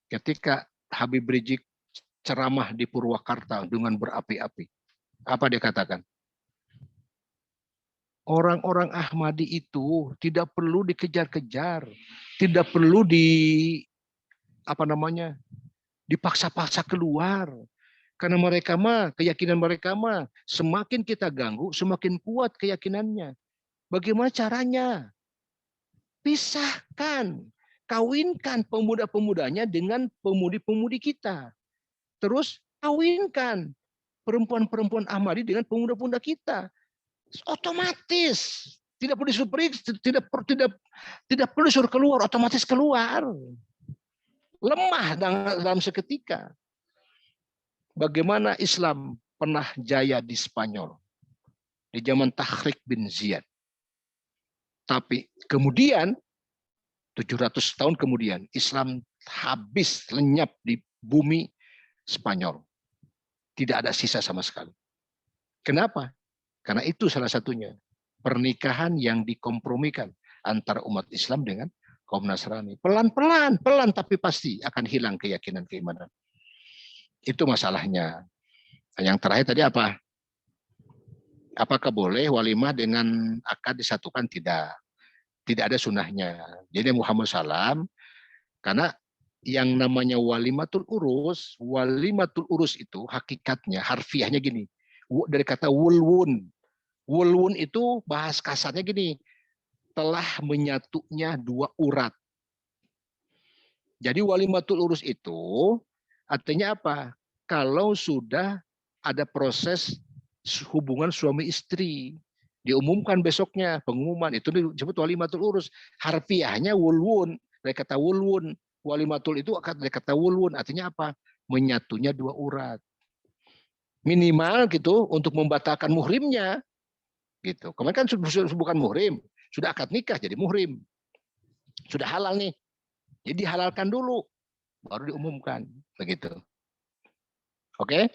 [SPEAKER 2] ketika Habib Rizik ceramah di Purwakarta dengan berapi-api. Apa dia katakan? Orang-orang Ahmadi itu tidak perlu dikejar-kejar, tidak perlu dipaksa-paksa keluar. Karena mereka mah, keyakinan mereka mah, semakin kita ganggu, semakin kuat keyakinannya. Bagaimana caranya? Pisahkan. Kawinkan pemuda-pemudanya dengan pemudi-pemudi kita. Terus kawinkan perempuan-perempuan Ahmadi dengan pemuda-pemuda kita. Otomatis tidak perlu disuruh tidak perlu disuruh keluar, otomatis keluar. Lemah dalam seketika. Bagaimana Islam pernah jaya di Spanyol di zaman Tahrik bin Ziyad. Tapi kemudian 700 tahun kemudian Islam habis lenyap di bumi Spanyol. Tidak ada sisa sama sekali. Kenapa? Karena itu salah satunya. Pernikahan yang dikompromikan antara umat Islam dengan kaum Nasrani. Pelan-pelan tapi pasti akan hilang keyakinan keimanan. Itu masalahnya. Yang terakhir tadi apa? Apakah boleh walimah dengan akad disatukan? Tidak. Tidak ada sunnahnya. Jadi Muhammad SAW, karena yang namanya walimatul urus itu hakikatnya, harfiahnya gini. Dari kata wulwun. Wulwun itu bahas kasarnya gini. Telah menyatunya 2 urat. Jadi walimatul urus itu artinya apa? Kalau sudah ada proses hubungan suami istri. Diumumkan besoknya pengumuman itu disebut walimatul urus. Harfiahnya wulwun, dari kata wulwun. Walimatul itu dari kata wulwun, artinya apa? Menyatunya 2 urat. Minimal gitu untuk membatalkan muhrimnya. Gitu. Kemarin kan bukan muhrim, sudah akad nikah jadi muhrim. Sudah halal nih. Jadi dihalalkan dulu baru diumumkan, begitu. Oke?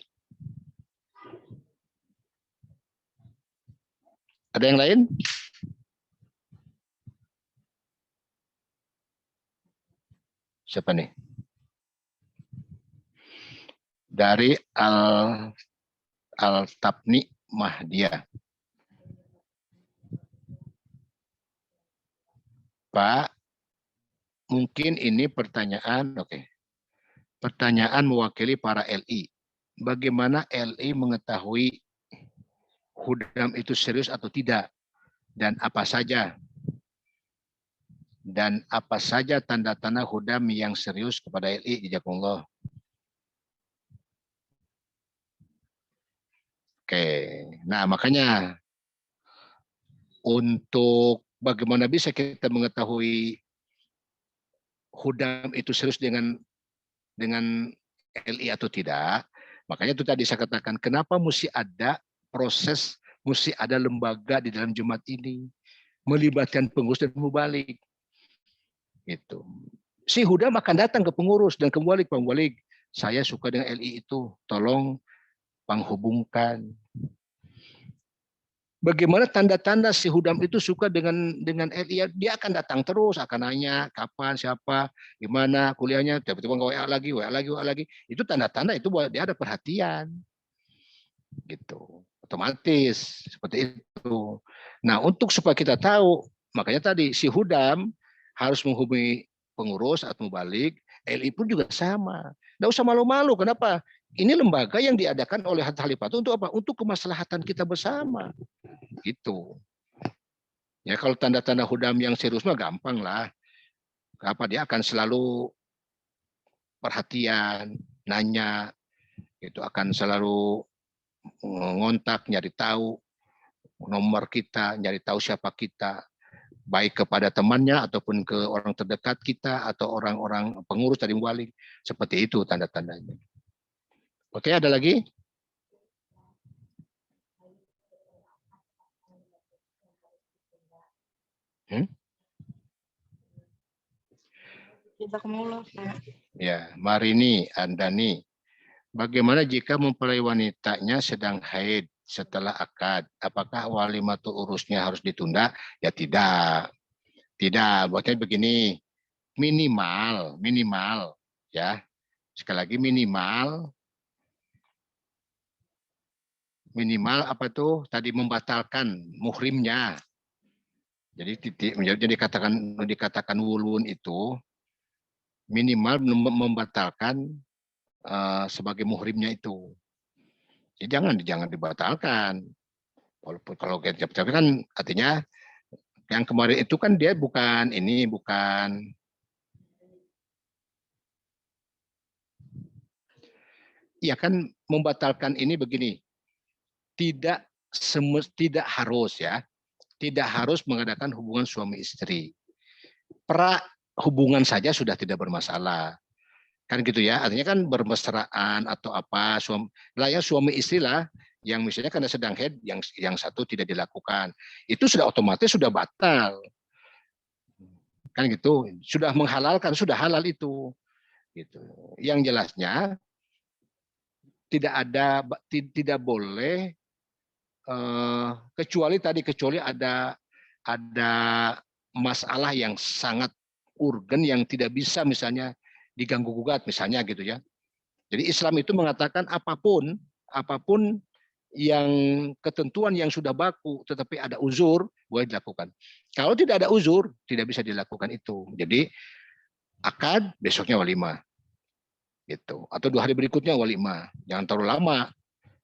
[SPEAKER 2] Ada yang lain? Siapa nih? Dari Al-Tabni Mahdia. Pak, mungkin ini pertanyaan, oke. Pertanyaan mewakili para LI. Bagaimana LI mengetahui hudam itu serius atau tidak? Dan apa saja? Dan apa saja tanda-tanda hudam yang serius kepada LI? Jazakumullah. Oke, nah makanya untuk bagaimana bisa kita mengetahui hudam itu serius dengan LI atau tidak, makanya itu tadi saya katakan, kenapa mesti ada proses, mesti ada lembaga di dalam Jemaat ini, melibatkan pengurus dan mubalik. Gitu. Si hudam akan datang ke pengurus dan ke mubalik, saya suka dengan LI itu, tolong penghubungkan. Bagaimana tanda-tanda si hudam itu suka dengan LI, dia akan datang terus, akan nanya kapan, siapa, gimana kuliahnya, tiba-tiba WA lagi. Itu tanda-tanda itu bahwa dia ada perhatian. Gitu. Otomatis seperti itu. Nah, untuk supaya kita tahu, makanya tadi si hudam harus menghubungi pengurus atau mubalik, LI pun juga sama. Nggak usah malu-malu, kenapa? Ini lembaga yang diadakan oleh Khalifah untuk apa? Untuk kemaslahatan kita bersama. Gitu. Ya kalau tanda-tanda hudam yang serius mah gampang lah. Apa dia akan selalu perhatian, nanya, itu akan selalu ngontak, nyari tahu nomor kita, nyari tahu siapa kita, baik kepada temannya ataupun ke orang terdekat kita atau orang-orang pengurus dari wali. Seperti itu tanda-tandanya. Oke, ada lagi? Ya, Marini, Andani. Bagaimana jika mempelai wanitanya sedang haid setelah akad? Apakah walimatul urusnya harus ditunda? Ya tidak. Tidak, buatnya begini. Minimal ya. Sekali lagi minimal apa tuh? Tadi membatalkan muhrimnya. Jadi dikatakan wulun itu minimal membatalkan sebagai muhrimnya itu. Jadi jangan dibatalkan. Walaupun kalau tapi kan artinya yang kemarin itu kan dia bukan ya kan membatalkan ini begini. Tidak harus mengadakan hubungan suami istri. Pra hubungan saja sudah tidak bermasalah. Kan gitu ya, artinya kan bermesraan atau apa, suami istri lah, yang misalnya karena sedang haid, yang satu tidak dilakukan. Itu sudah otomatis sudah batal. Kan gitu, sudah menghalalkan, sudah halal itu. Gitu. Yang jelasnya, tidak boleh kecuali ada masalah yang sangat urgen yang tidak bisa misalnya diganggu gugat misalnya gitu ya. Jadi Islam itu mengatakan apapun yang ketentuan yang sudah baku tetapi ada uzur boleh dilakukan. Kalau tidak ada uzur tidak bisa dilakukan itu. Jadi akad besoknya walimah. Gitu. Atau 2 hari berikutnya walimah. Jangan terlalu lama.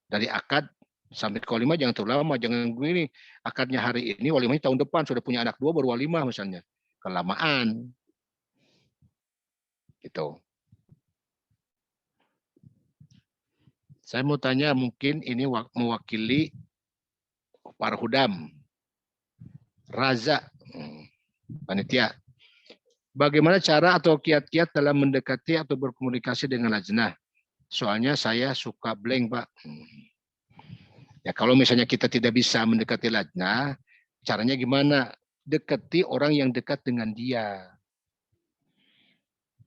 [SPEAKER 2] Dari akad sampai ke walimah jangan terlalu lama, jangan begini akadnya hari ini, walimahnya tahun depan, sudah punya anak 2 baru walimah misalnya. Kelamaan. Gitu. Saya mau tanya, mungkin ini mewakili para hudam. Raza, panitia. Bagaimana cara atau kiat-kiat dalam mendekati atau berkomunikasi dengan lajnah? Soalnya saya suka blank, Pak. Ya kalau misalnya kita tidak bisa mendekati lajnah, caranya gimana? Dekati orang yang dekat dengan dia.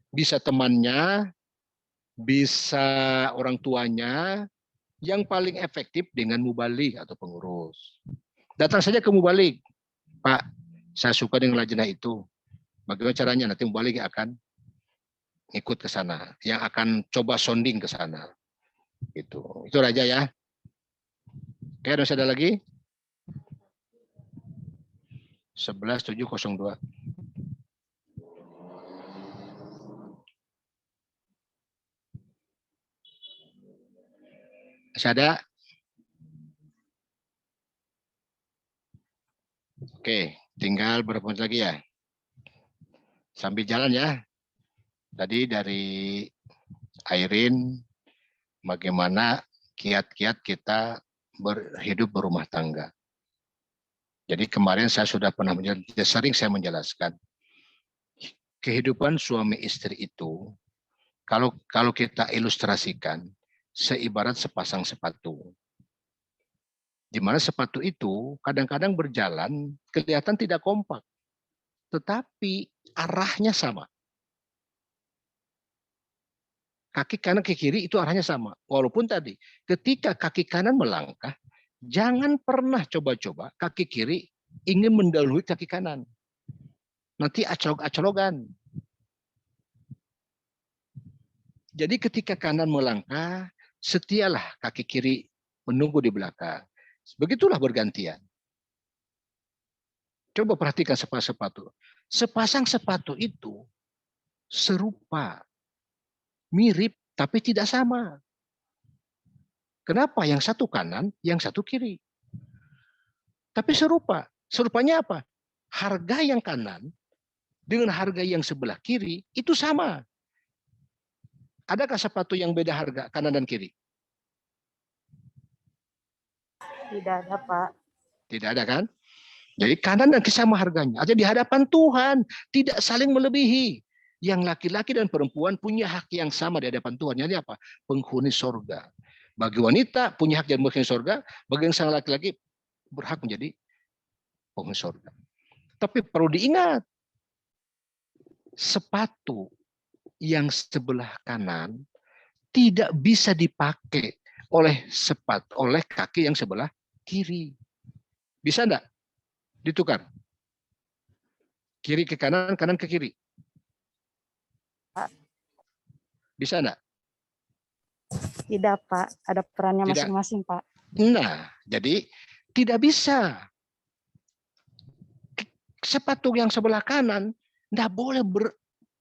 [SPEAKER 2] Bisa temannya, bisa orang tuanya, yang paling efektif dengan mubalik atau pengurus. Datang saja ke mubalik, Pak, saya suka dengan lajnah itu. Bagaimana caranya? Nanti mubalik akan ikut ke sana, yang akan coba sounding ke sana. Itu Raja ya. Oke, ada lagi? 11702. Masih ada? Oke, tinggal berapa menit lagi ya? Sambil jalan ya. Tadi dari Airin, bagaimana kiat-kiat kita hidup berumah tangga. Jadi kemarin saya sudah pernah sering saya menjelaskan. Kehidupan suami istri itu, kalau kita ilustrasikan, seibarat sepasang sepatu. Di mana sepatu itu kadang-kadang berjalan kelihatan tidak kompak, tetapi arahnya sama. Kaki kanan ke kiri itu arahnya sama. Walaupun tadi ketika kaki kanan melangkah, jangan pernah coba-coba kaki kiri ingin mendahului kaki kanan. Nanti acolok-acologan. Jadi ketika kanan melangkah, setialah kaki kiri menunggu di belakang. Begitulah bergantian. Coba perhatikan sepasang sepatu. Sepasang sepatu itu serupa, mirip, tapi tidak sama. Kenapa? Yang satu kanan, yang satu kiri. Tapi serupa. Serupanya apa? Harga yang kanan dengan harga yang sebelah kiri itu sama. Adakah sepatu yang beda harga kanan dan kiri?
[SPEAKER 3] Tidak ada, Pak.
[SPEAKER 2] Tidak ada kan? Jadi kanan dan kiri sama harganya. Artinya di hadapan Tuhan tidak saling melebihi. Yang laki-laki dan perempuan punya hak yang sama di hadapan Tuhan. Jadi apa? Penghuni sorga. Bagi wanita punya hak jadi penghuni sorga. Bagi yang sang laki-laki berhak menjadi penghuni sorga. Tapi perlu diingat, sepatu yang sebelah kanan tidak bisa dipakai oleh kaki yang sebelah kiri. Bisa enggak ditukar? Kiri ke kanan, kanan ke kiri. Bisa enggak?
[SPEAKER 3] Tidak, Pak. Ada perannya
[SPEAKER 2] Tidak.
[SPEAKER 3] masing-masing, Pak.
[SPEAKER 2] Nah, jadi tidak bisa. Sepatu yang sebelah kanan enggak boleh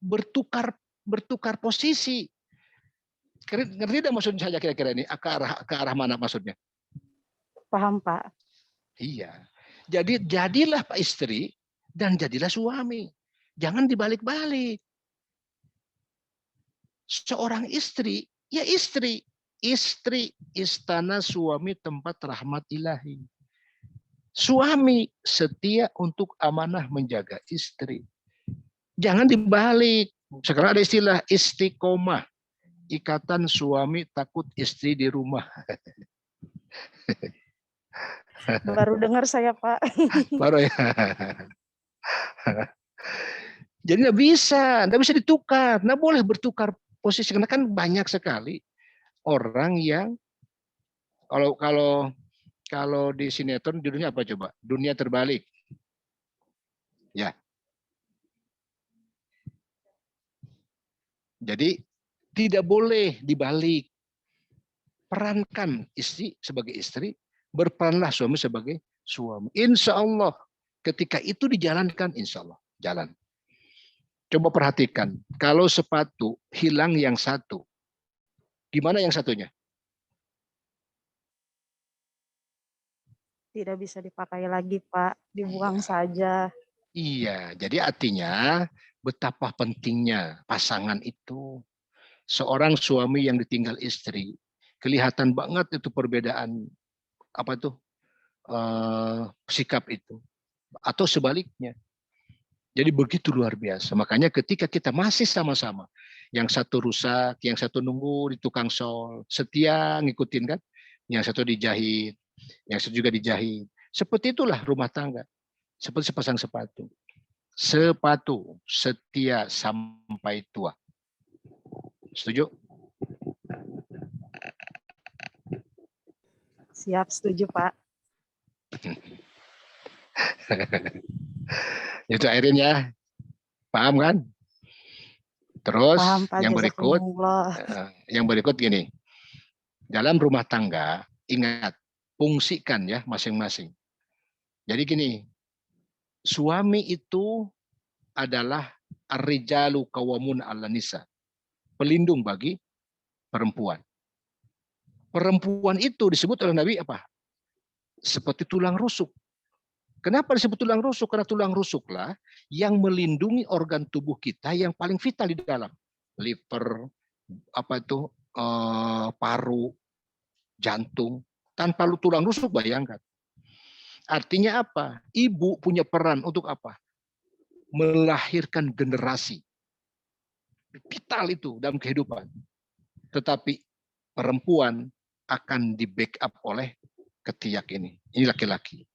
[SPEAKER 2] bertukar posisi. Ngerti tidak maksudnya saya kira-kira ini? Ke arah mana maksudnya?
[SPEAKER 3] Paham, Pak.
[SPEAKER 2] Iya. Jadi jadilah Pak istri dan jadilah suami. Jangan dibalik-balik. Seorang istri, ya istri. Istri, istana suami tempat rahmat ilahi. Suami setia untuk amanah menjaga istri. Jangan dibalik. Sekarang ada istilah istiqomah. Ikatan suami takut istri di rumah.
[SPEAKER 3] Baru dengar saya, Pak.
[SPEAKER 2] Baru ya. Jadi nggak bisa ditukar, nggak boleh bertukar posisi karena kan banyak sekali orang yang kalau di sinetron judulnya apa coba? Dunia terbalik. Ya. Jadi tidak boleh dibalik. Perankan istri sebagai istri, berperanlah suami sebagai suami. Insya Allah ketika itu dijalankan, insya Allah jalan. Coba perhatikan, kalau sepatu hilang yang satu, gimana yang satunya?
[SPEAKER 3] Tidak bisa dipakai lagi, Pak. Dibuang saja.
[SPEAKER 2] Iya, jadi artinya betapa pentingnya pasangan itu. Seorang suami yang ditinggal istri, kelihatan banget itu perbedaan sikap itu. Atau sebaliknya. Jadi begitu luar biasa. Makanya ketika kita masih sama-sama, yang satu rusak, yang satu nunggu di tukang sol, setia ngikutin kan, yang satu dijahit, yang satu juga dijahit. Seperti itulah rumah tangga. Seperti sepasang sepatu. Sepatu setia sampai tua. Setuju?
[SPEAKER 3] Siap, setuju Pak.
[SPEAKER 2] Itu Airin ya. Paham kan? Terus
[SPEAKER 3] Paham Pak, jazakumullah.
[SPEAKER 2] yang berikut gini. Dalam rumah tangga, ingat, fungsikan ya masing-masing. Jadi gini, suami itu adalah ar-rijalu qawamun 'alan nisa. Pelindung bagi perempuan. Perempuan itu disebut oleh Nabi apa? Seperti tulang rusuk. Kenapa disebut tulang rusuk? Karena tulang rusuklah yang melindungi organ tubuh kita yang paling vital di dalam. Liver, paru, jantung. Tanpa tulang rusuk, bayangkan. Artinya apa? Ibu punya peran untuk apa? Melahirkan generasi. Vital itu dalam kehidupan. Tetapi perempuan akan di backup oleh ketiak ini. Ini laki-laki.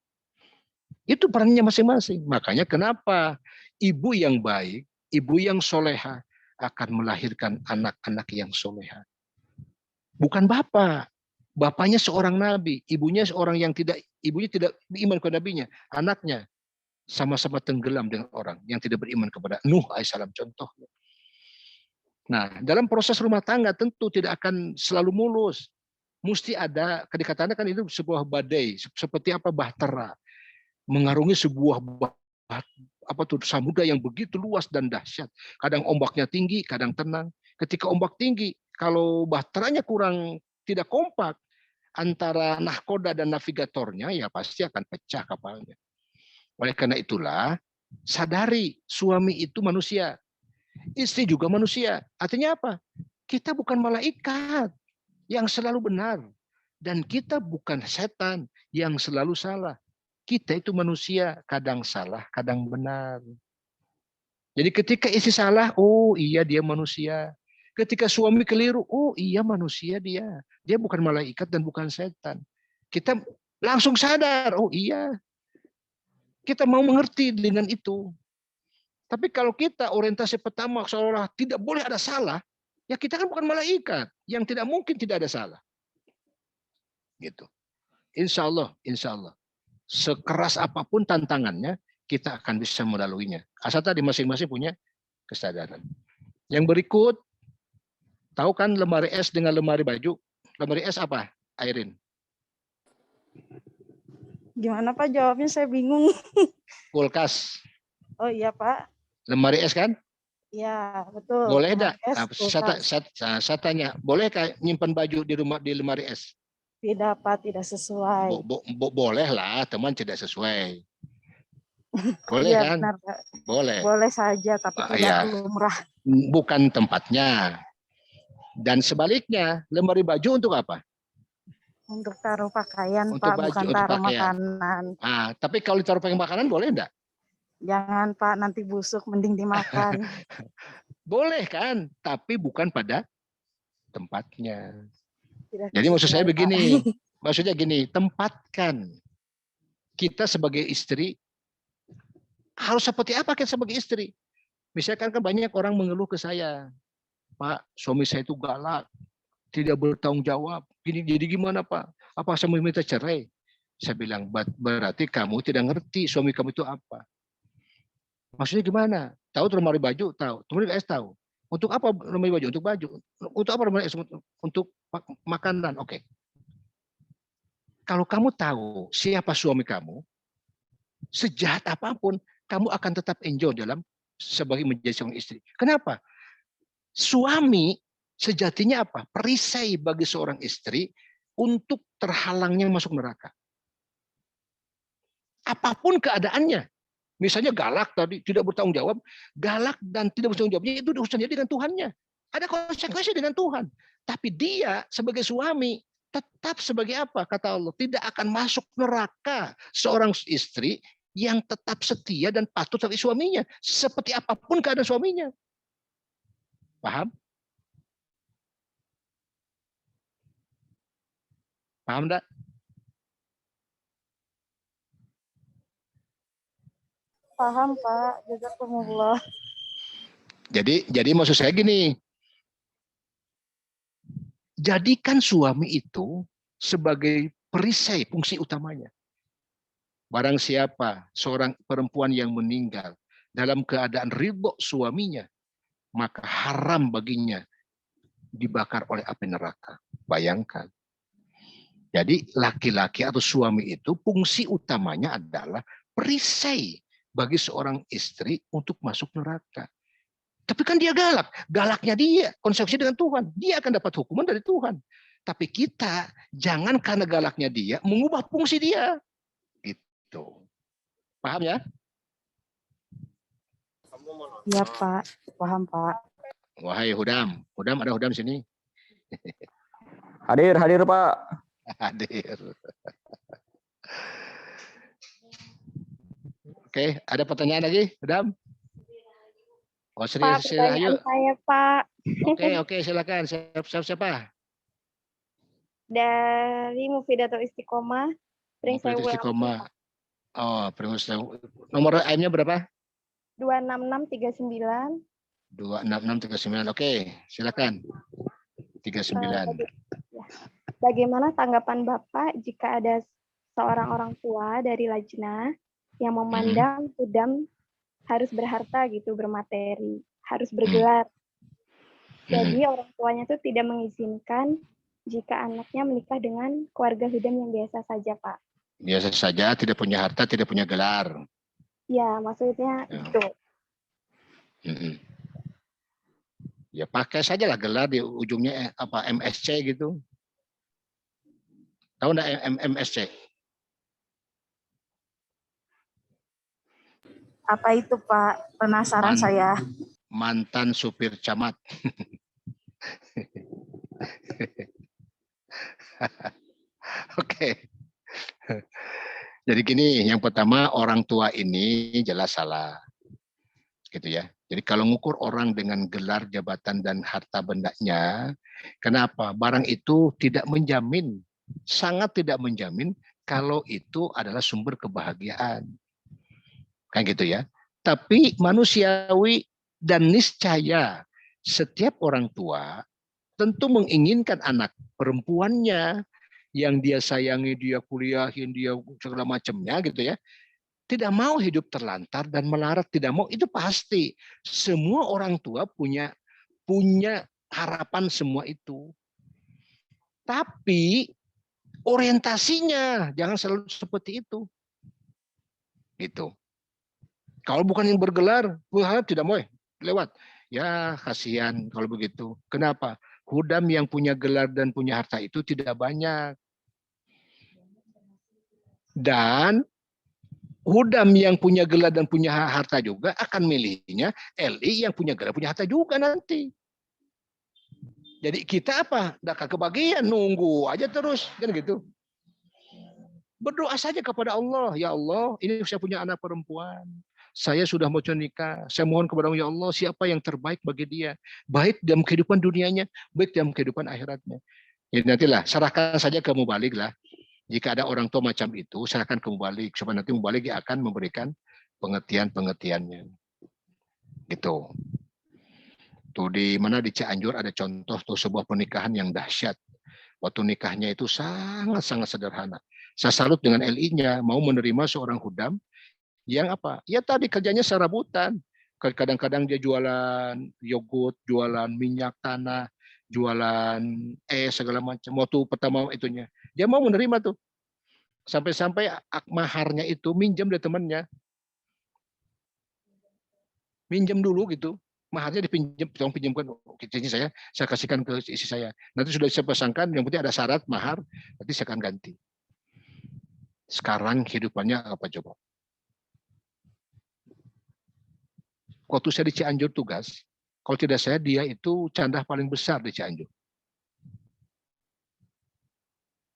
[SPEAKER 2] Itu perannya masing-masing. Makanya kenapa ibu yang baik, ibu yang soleha akan melahirkan anak-anak yang soleha. Bukan bapak. Bapaknya seorang nabi, ibunya seorang yang ibunya tidak beriman kepada nabinya. Anaknya sama-sama tenggelam dengan orang yang tidak beriman kepada Nuh alaihissalam contohnya. Nah, dalam proses rumah tangga tentu tidak akan selalu mulus. Mesti ada, kedekatannya kan itu sebuah badai, seperti apa bahtera. Mengarungi sebuah samudra yang begitu luas dan dahsyat. Kadang ombaknya tinggi, kadang tenang. Ketika ombak tinggi, kalau bahteranya kurang tidak kompak antara nahkoda dan navigatornya, ya pasti akan pecah kapalnya. Oleh karena itulah, sadari suami itu manusia, istri juga manusia. Artinya apa? Kita bukan malaikat yang selalu benar, dan kita bukan setan yang selalu salah. Kita itu manusia, kadang salah, kadang benar. Jadi ketika istri salah, oh iya dia manusia. Ketika suami keliru, oh iya manusia dia. Dia bukan malaikat dan bukan setan. Kita langsung sadar, oh iya. Kita mau mengerti dengan itu. Tapi kalau kita orientasi pertama seolah-olah tidak boleh ada salah, ya kita kan bukan malaikat. Yang tidak mungkin tidak ada salah. Gitu. Insya Allah. Sekeras apapun tantangannya, kita akan bisa melaluinya. Asal tadi masing-masing punya kesadaran. Yang berikut, tahu kan lemari es dengan lemari baju? Lemari es apa, Airin?
[SPEAKER 3] Gimana Pak jawabnya, saya bingung.
[SPEAKER 2] Kulkas.
[SPEAKER 3] Oh iya Pak.
[SPEAKER 2] Lemari es kan?
[SPEAKER 3] Iya, betul.
[SPEAKER 2] Boleh enggak? Saya tanya, bolehkah nyimpan baju di lemari es?
[SPEAKER 3] Tidak Pak, tidak sesuai.
[SPEAKER 2] Boleh lah, teman tidak sesuai. Boleh
[SPEAKER 3] ya,
[SPEAKER 2] kan?
[SPEAKER 3] Benar, Pak.
[SPEAKER 2] Boleh.
[SPEAKER 3] Boleh saja, tapi tidak lumrah.
[SPEAKER 2] Bukan tempatnya. Dan sebaliknya, lemari baju untuk apa?
[SPEAKER 3] Untuk taruh pakaian,
[SPEAKER 2] untuk
[SPEAKER 3] Pak,
[SPEAKER 2] baju,
[SPEAKER 3] bukan
[SPEAKER 2] untuk
[SPEAKER 3] taruh
[SPEAKER 2] pakaian.
[SPEAKER 3] makanan.
[SPEAKER 2] Tapi kalau ditaruh pakai makanan boleh enggak?
[SPEAKER 3] Jangan Pak, nanti busuk, mending dimakan.
[SPEAKER 2] Boleh kan? Tapi bukan pada tempatnya.
[SPEAKER 3] Tidak
[SPEAKER 2] Jadi maksud saya
[SPEAKER 3] sesuai,
[SPEAKER 2] begini,
[SPEAKER 3] Pak.
[SPEAKER 2] maksudnya gini, tempatkan kita sebagai istri harus seperti apa kita sebagai istri? Misalkan kan banyak orang mengeluh ke saya, Pak, suami saya itu galak, tidak bertanggung jawab. Jadi gimana Pak? Apa saya mau minta cerai? Saya bilang, berarti kamu tidak ngerti suami kamu itu apa. Maksudnya gimana? Tahu lemari baju? Tahu. Lemari es tahu. Untuk apa lemari baju? Untuk baju. Untuk apa lemari es? Untuk makanan. Oke. Kalau kamu tahu siapa suami kamu, sejahat apapun, kamu akan tetap enjoy dalam sebagai menjadi seorang istri. Kenapa? Suami sejatinya apa? Perisai bagi seorang istri untuk terhalangnya masuk neraka. Apapun keadaannya. Misalnya galak tadi, tidak bertanggung jawab. Galak dan tidak bertanggung jawabnya itu urusannya dengan Tuhannya. Ada konsekuensi dengan Tuhan. Tapi dia sebagai suami tetap sebagai apa? Kata Allah, tidak akan masuk neraka seorang istri yang tetap setia dan patuh terhadap suaminya. Seperti apapun keadaan suaminya. Paham? Paham enggak?
[SPEAKER 3] Paham Pak, jazakumullah.
[SPEAKER 2] Jadi maksud saya gini, Jadikan suami itu sebagai perisai fungsi utamanya. Barang siapa seorang perempuan yang meninggal dalam keadaan ridho suaminya, maka haram baginya dibakar oleh api neraka. Bayangkan. Jadi laki-laki atau suami itu fungsi utamanya adalah perisai bagi seorang istri untuk masuk neraka. Tapi kan dia galak. Galaknya dia, konsekuensi dengan Tuhan. Dia akan dapat hukuman dari Tuhan. Tapi kita jangan karena galaknya dia mengubah fungsi dia. Gitu. Paham ya?
[SPEAKER 3] Iya Pak, paham Pak.
[SPEAKER 2] Wahai Hudam. Hudam, ada Hudam sini?
[SPEAKER 1] Hadir, Pak.
[SPEAKER 2] Hadir. Oke, ada pertanyaan lagi, Hudam? Oh,
[SPEAKER 5] Pak,
[SPEAKER 2] Sri
[SPEAKER 5] pertanyaan
[SPEAKER 2] Rahayu.
[SPEAKER 5] saya, Pak.
[SPEAKER 2] Oke, silakan. Siapa?
[SPEAKER 5] Dari Mufidatul Istiqomah, Pring Sewu.
[SPEAKER 2] Istiqomah. Oh, nomor AM-nya berapa?
[SPEAKER 5] 26639.
[SPEAKER 2] 26639. Oke, silakan. 39.
[SPEAKER 5] Bagaimana tanggapan Bapak jika ada seorang orang tua dari Lajnah yang memandang Hudam harus berharta gitu, bermateri, harus bergelar. Jadi orang tuanya itu tidak mengizinkan jika anaknya menikah dengan keluarga Hudam yang biasa saja, Pak.
[SPEAKER 2] Biasa saja, tidak punya harta, tidak punya gelar.
[SPEAKER 5] Ya, maksudnya itu.
[SPEAKER 2] Ya pakai saja lah gelar di ujungnya apa MSc gitu. Tahu enggak MSc?
[SPEAKER 3] Apa itu Pak? Penasaran saya.
[SPEAKER 2] Mantan supir camat. Oke. Jadi gini, yang pertama orang tua ini jelas salah. Gitu ya. Jadi kalau ngukur orang dengan gelar, jabatan, dan harta bendanya, kenapa? Barang itu tidak menjamin, sangat tidak menjamin kalau itu adalah sumber kebahagiaan. Kan gitu ya. Tapi manusiawi dan niscaya setiap orang tua tentu menginginkan anak perempuannya yang dia sayangi, dia kuliahin, dia segala macamnya gitu ya. Tidak mau hidup terlantar dan melarat, tidak mau, itu pasti. Semua orang tua punya harapan semua itu. Tapi orientasinya jangan selalu seperti itu. Gitu. Kalau bukan yang bergelar, tidak mau lewat. Ya kasihan kalau begitu. Kenapa? Hudam yang punya gelar dan punya harta itu tidak banyak. Dan Hudam yang punya gelar dan punya harta juga akan milihnya LI yang punya gelar punya harta juga nanti. Jadi kita apa? Nggak kebagian, nunggu aja terus. Kan gitu. Berdoa saja kepada Allah. Ya Allah, ini saya punya anak perempuan. Saya sudah mau nikah. Saya mohon kepada Allah, ya Allah, siapa yang terbaik bagi dia. Baik dalam kehidupan dunianya, baik dalam kehidupan akhiratnya. Ya nantilah, serahkan saja ke mubalik lah. Jika ada orang tua macam itu, serahkan ke mubalik. Supaya nanti mubalik akan memberikan pengertian-pengertiannya. Gitu. Tuh di mana di Cianjur ada contoh tuh sebuah pernikahan yang dahsyat. Waktu nikahnya itu sangat-sangat sederhana. Saya salut dengan LI-nya, mau menerima seorang hudam yang apa? Ya tadi kerjanya serabutan. Kadang-kadang dia jualan yogurt, jualan minyak tanah, jualan segala macam. Waktu pertama itunya, dia mau menerima tuh. Sampai-sampai maharnya itu minjem dari temannya. Minjem dulu gitu. Maharnya dipinjam, tolong pinjamkan cincin saya kasihkan ke istri saya. Nanti sudah saya pasangkan, yang penting ada syarat mahar, nanti saya akan ganti. Sekarang hidupannya apa coba? Waktu saya di Cianjur tugas, kalau tidak saya, dia itu candah paling besar di Cianjur.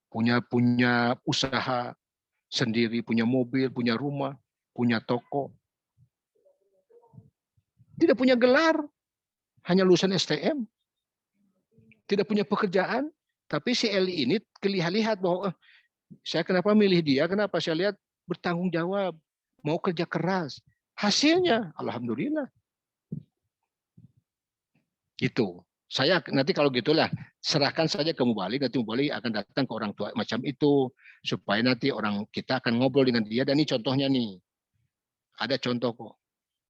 [SPEAKER 2] Punya usaha sendiri, punya mobil, punya rumah, punya toko. Tidak punya gelar, hanya lulusan STM. Tidak punya pekerjaan, tapi si Eli ini lihat bahwa saya kenapa milih dia, kenapa saya lihat bertanggung jawab, mau kerja keras. Hasilnya, alhamdulillah. Gitu. Saya nanti kalau gitulah serahkan saja ke mubalik, nanti mubalik akan datang ke orang tua macam itu supaya nanti orang kita akan ngobrol dengan dia. Dan ini contohnya nih, ada contoh kok.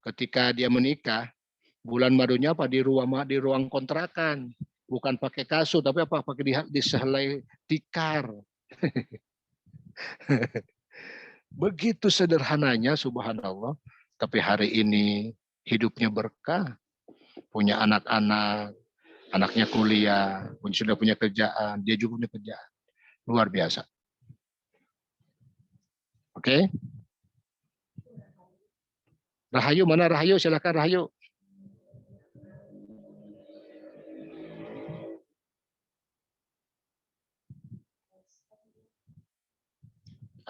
[SPEAKER 2] Ketika dia menikah, bulan madunya apa di ruang kontrakan, bukan pakai kasur tapi apa pakai di sehelai tikar. Begitu sederhananya, subhanallah. Tapi hari ini hidupnya berkah, punya anak-anak, anaknya kuliah, sudah punya kerjaan, dia juga punya kerjaan. Luar biasa. Oke? Rahayu, mana Rahayu? Silakan Rahayu.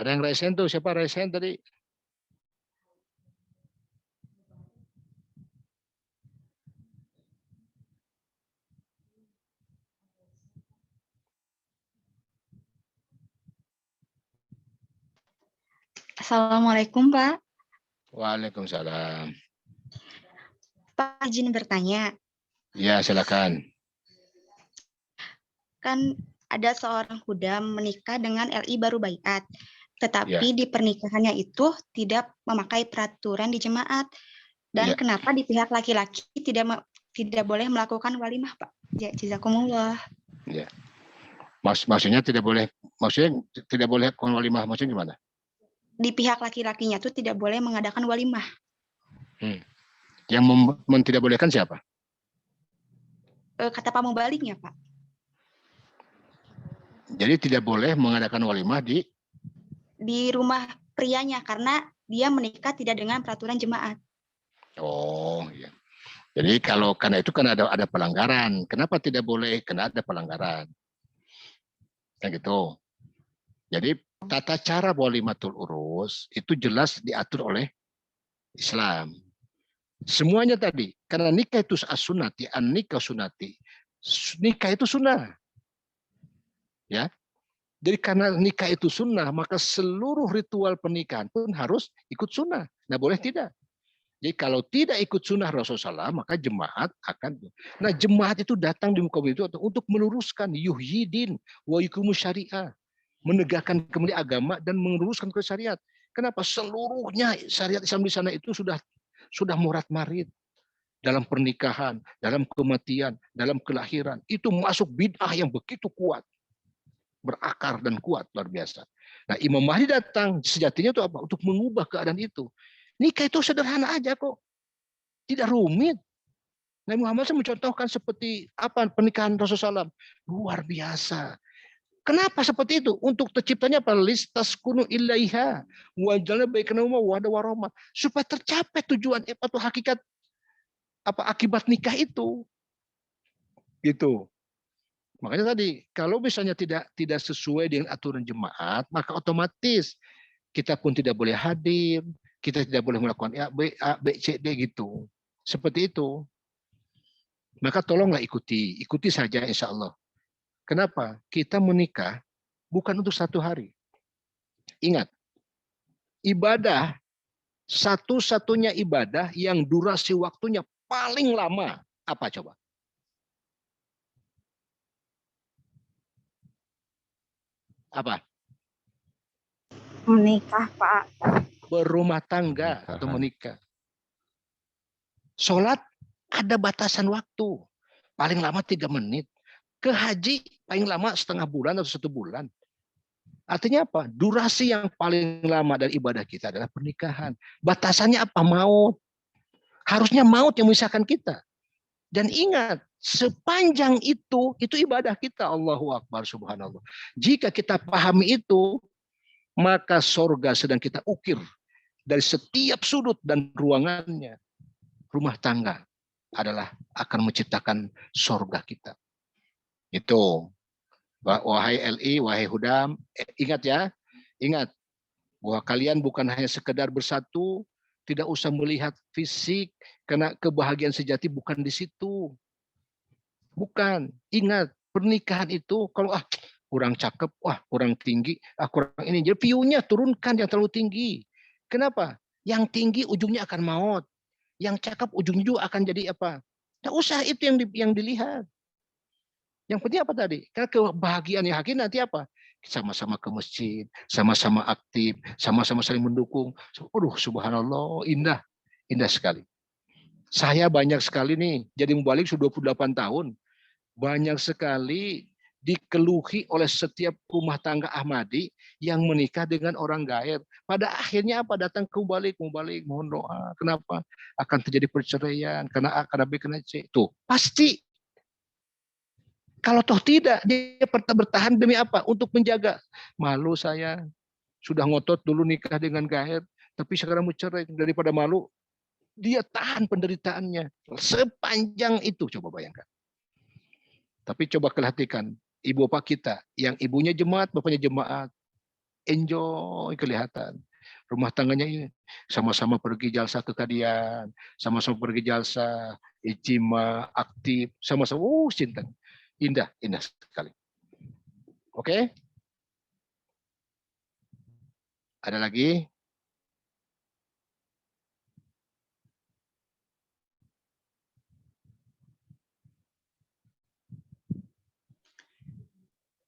[SPEAKER 2] Ada yang resen tuh, siapa resen tadi?
[SPEAKER 6] Assalamualaikum, Pak.
[SPEAKER 2] Waalaikumsalam.
[SPEAKER 6] Pak, izin bertanya.
[SPEAKER 2] Ya, silakan.
[SPEAKER 6] Kan ada seorang khudam menikah dengan LI baru baiat, tetapi di pernikahannya itu tidak memakai peraturan di jemaat. Dan kenapa di pihak laki-laki tidak boleh melakukan walimah, Pak? Jazakumullah.
[SPEAKER 2] Ya. Maksudnya tidak boleh melakukan walimah, maksudnya gimana?
[SPEAKER 6] Di pihak laki-lakinya itu tidak boleh mengadakan walimah.
[SPEAKER 2] Yang tidak bolehkan siapa?
[SPEAKER 6] Kata Pak Mubaliknya, Pak.
[SPEAKER 2] Jadi tidak boleh mengadakan walimah di
[SPEAKER 6] rumah prianya karena dia menikah tidak dengan peraturan jemaat.
[SPEAKER 2] Oh, iya. Jadi karena itu kan ada pelanggaran. Kenapa tidak boleh? Karena ada pelanggaran. Kayak gitu. Jadi tata cara walimatul urus itu jelas diatur oleh Islam. Semuanya tadi, karena nikah itu as-sunnati, an-nikah sunnati. Nikah itu sunnah. Ya. Jadi karena nikah itu sunnah, maka seluruh ritual pernikahan pun harus ikut sunnah. Nah, boleh tidak? Jadi kalau tidak ikut sunnah Rasulullah, maka jemaat akan. Nah, jemaat itu datang di muka bumi itu untuk meluruskan yuhyidin wa yuqimus syariah, menegakkan kembali agama dan meluruskan ke syariat. Kenapa? Seluruhnya syariat Islam di sana itu sudah murat-marit dalam pernikahan, dalam kematian, dalam kelahiran. Itu masuk bid'ah yang begitu kuat, berakar dan kuat luar biasa. Nah, Imam Mahdi datang sejatinya itu apa? Untuk mengubah keadaan itu. Nikah itu sederhana aja kok, tidak rumit. Nabi Muhammad mencontohkan seperti apa pernikahan Rasulullah SAW. Luar biasa. Kenapa seperti itu? Untuk terciptanya apa? Listaskunu ilaiha wajalna baikanauma wada warahmah. Supaya tercapai tujuan atau hakikat apa akibat nikah itu. Gitu. Makanya tadi kalau misalnya tidak sesuai dengan aturan jemaat, maka otomatis kita pun tidak boleh hadir, kita tidak boleh melakukan A, B, C, D gitu. Seperti itu. Maka tolonglah ikuti saja insya Allah. Kenapa? Kita menikah bukan untuk 1 hari. Ingat, ibadah, satu-satunya ibadah yang durasi waktunya paling lama, apa coba? Apa?
[SPEAKER 6] Menikah, Pak.
[SPEAKER 2] Berumah tangga atau menikah. Sholat ada batasan waktu. Paling lama 3 menit. Ke haji paling lama setengah bulan atau 1 bulan. Artinya apa? Durasi yang paling lama dari ibadah kita adalah pernikahan. Batasannya apa? Maut. Harusnya maut yang memisahkan kita. Dan ingat, sepanjang itu ibadah kita. Allahu Akbar, subhanallah. Jika kita pahami itu, maka sorga sedang kita ukir dari setiap sudut dan ruangannya. Rumah tangga adalah akan menciptakan sorga kita. Itu. Wahai LI, wahai Hudam, ingat ya. Ingat bahwa kalian bukan hanya sekedar bersatu, tidak usah melihat fisik, karena kebahagiaan sejati bukan di situ. Bukan. Ingat, pernikahan itu kalau kurang cakep, kurang tinggi, kurang ini. Jadi view-nya turunkan yang terlalu tinggi. Kenapa? Yang tinggi ujungnya akan maut. Yang cakep ujungnya juga akan jadi apa? Tidak usah itu yang dilihat. Yang penting apa tadi? Karena kebahagiaan yang hakiki nanti apa? Sama-sama ke masjid, sama-sama aktif, sama-sama saling mendukung. Aduh, subhanallah, indah. Indah sekali. Saya banyak sekali nih, jadi mubalik sudah 28 tahun. Banyak sekali dikeluhi oleh setiap rumah tangga Ahmadi yang menikah dengan orang gair. Pada akhirnya apa? Datang ke mubalik, mohon doa. Kenapa? Akan terjadi perceraian, karena A, karena B, karena C. Tuh, pasti. Kalau toh tidak, dia bertahan demi apa? Untuk menjaga. Malu saya, sudah ngotot dulu nikah dengan gair, tapi sekarang mau cerai. Daripada malu, dia tahan penderitaannya. Sepanjang itu, coba bayangkan. Tapi coba perhatikan, ibu bapak kita, yang ibunya jemaat, bapaknya jemaat, enjoy kelihatan. Rumah tangganya ini sama-sama pergi jalsa ke Kadian, sama-sama pergi jalsa, ijtima, aktif, sama-sama, cinta. Indah, indah sekali. Oke? Ada lagi?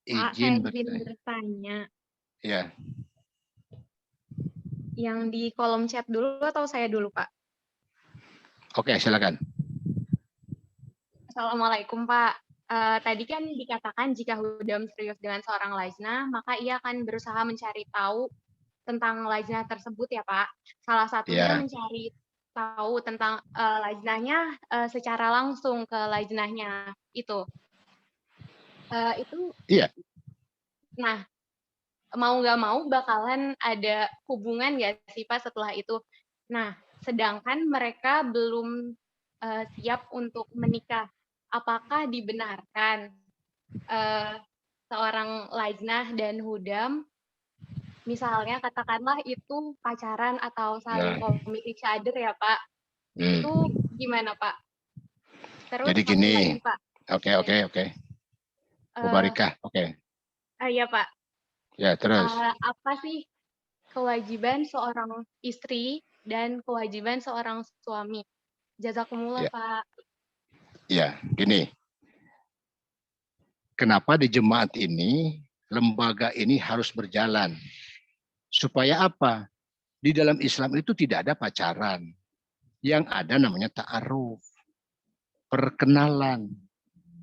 [SPEAKER 7] Pak, saya izin bertanya.
[SPEAKER 2] Ya.
[SPEAKER 7] Yang di kolom chat dulu atau saya dulu, Pak?
[SPEAKER 2] Oke, silakan.
[SPEAKER 7] Assalamualaikum, Pak. Tadi kan dikatakan jika Hudam serius dengan seorang lajnah, maka ia akan berusaha mencari tahu tentang lajnah tersebut ya, Pak. Salah satunya mencari tahu tentang lajnahnya secara langsung ke lajnahnya itu.
[SPEAKER 2] Iya.
[SPEAKER 7] Nah, mau nggak mau bakalan ada hubungan nggak sih, Pak, setelah itu? Nah, sedangkan mereka belum siap untuk menikah. Apakah dibenarkan seorang lajnah dan hudam, misalnya katakanlah itu pacaran atau saling commit each other ya, Pak? Itu gimana, Pak? Terus
[SPEAKER 2] jadi gini,
[SPEAKER 7] lagi, Pak.
[SPEAKER 2] Oke. Mubarikah, oke.
[SPEAKER 7] Iya, Pak.
[SPEAKER 2] Ya, terus.
[SPEAKER 7] Apa sih kewajiban seorang istri dan kewajiban seorang suami? Jazakumullah, Pak.
[SPEAKER 2] Ya, gini. Kenapa di jemaat ini, lembaga ini harus berjalan? Supaya apa? Di dalam Islam itu tidak ada pacaran. Yang ada namanya ta'aruf. Perkenalan.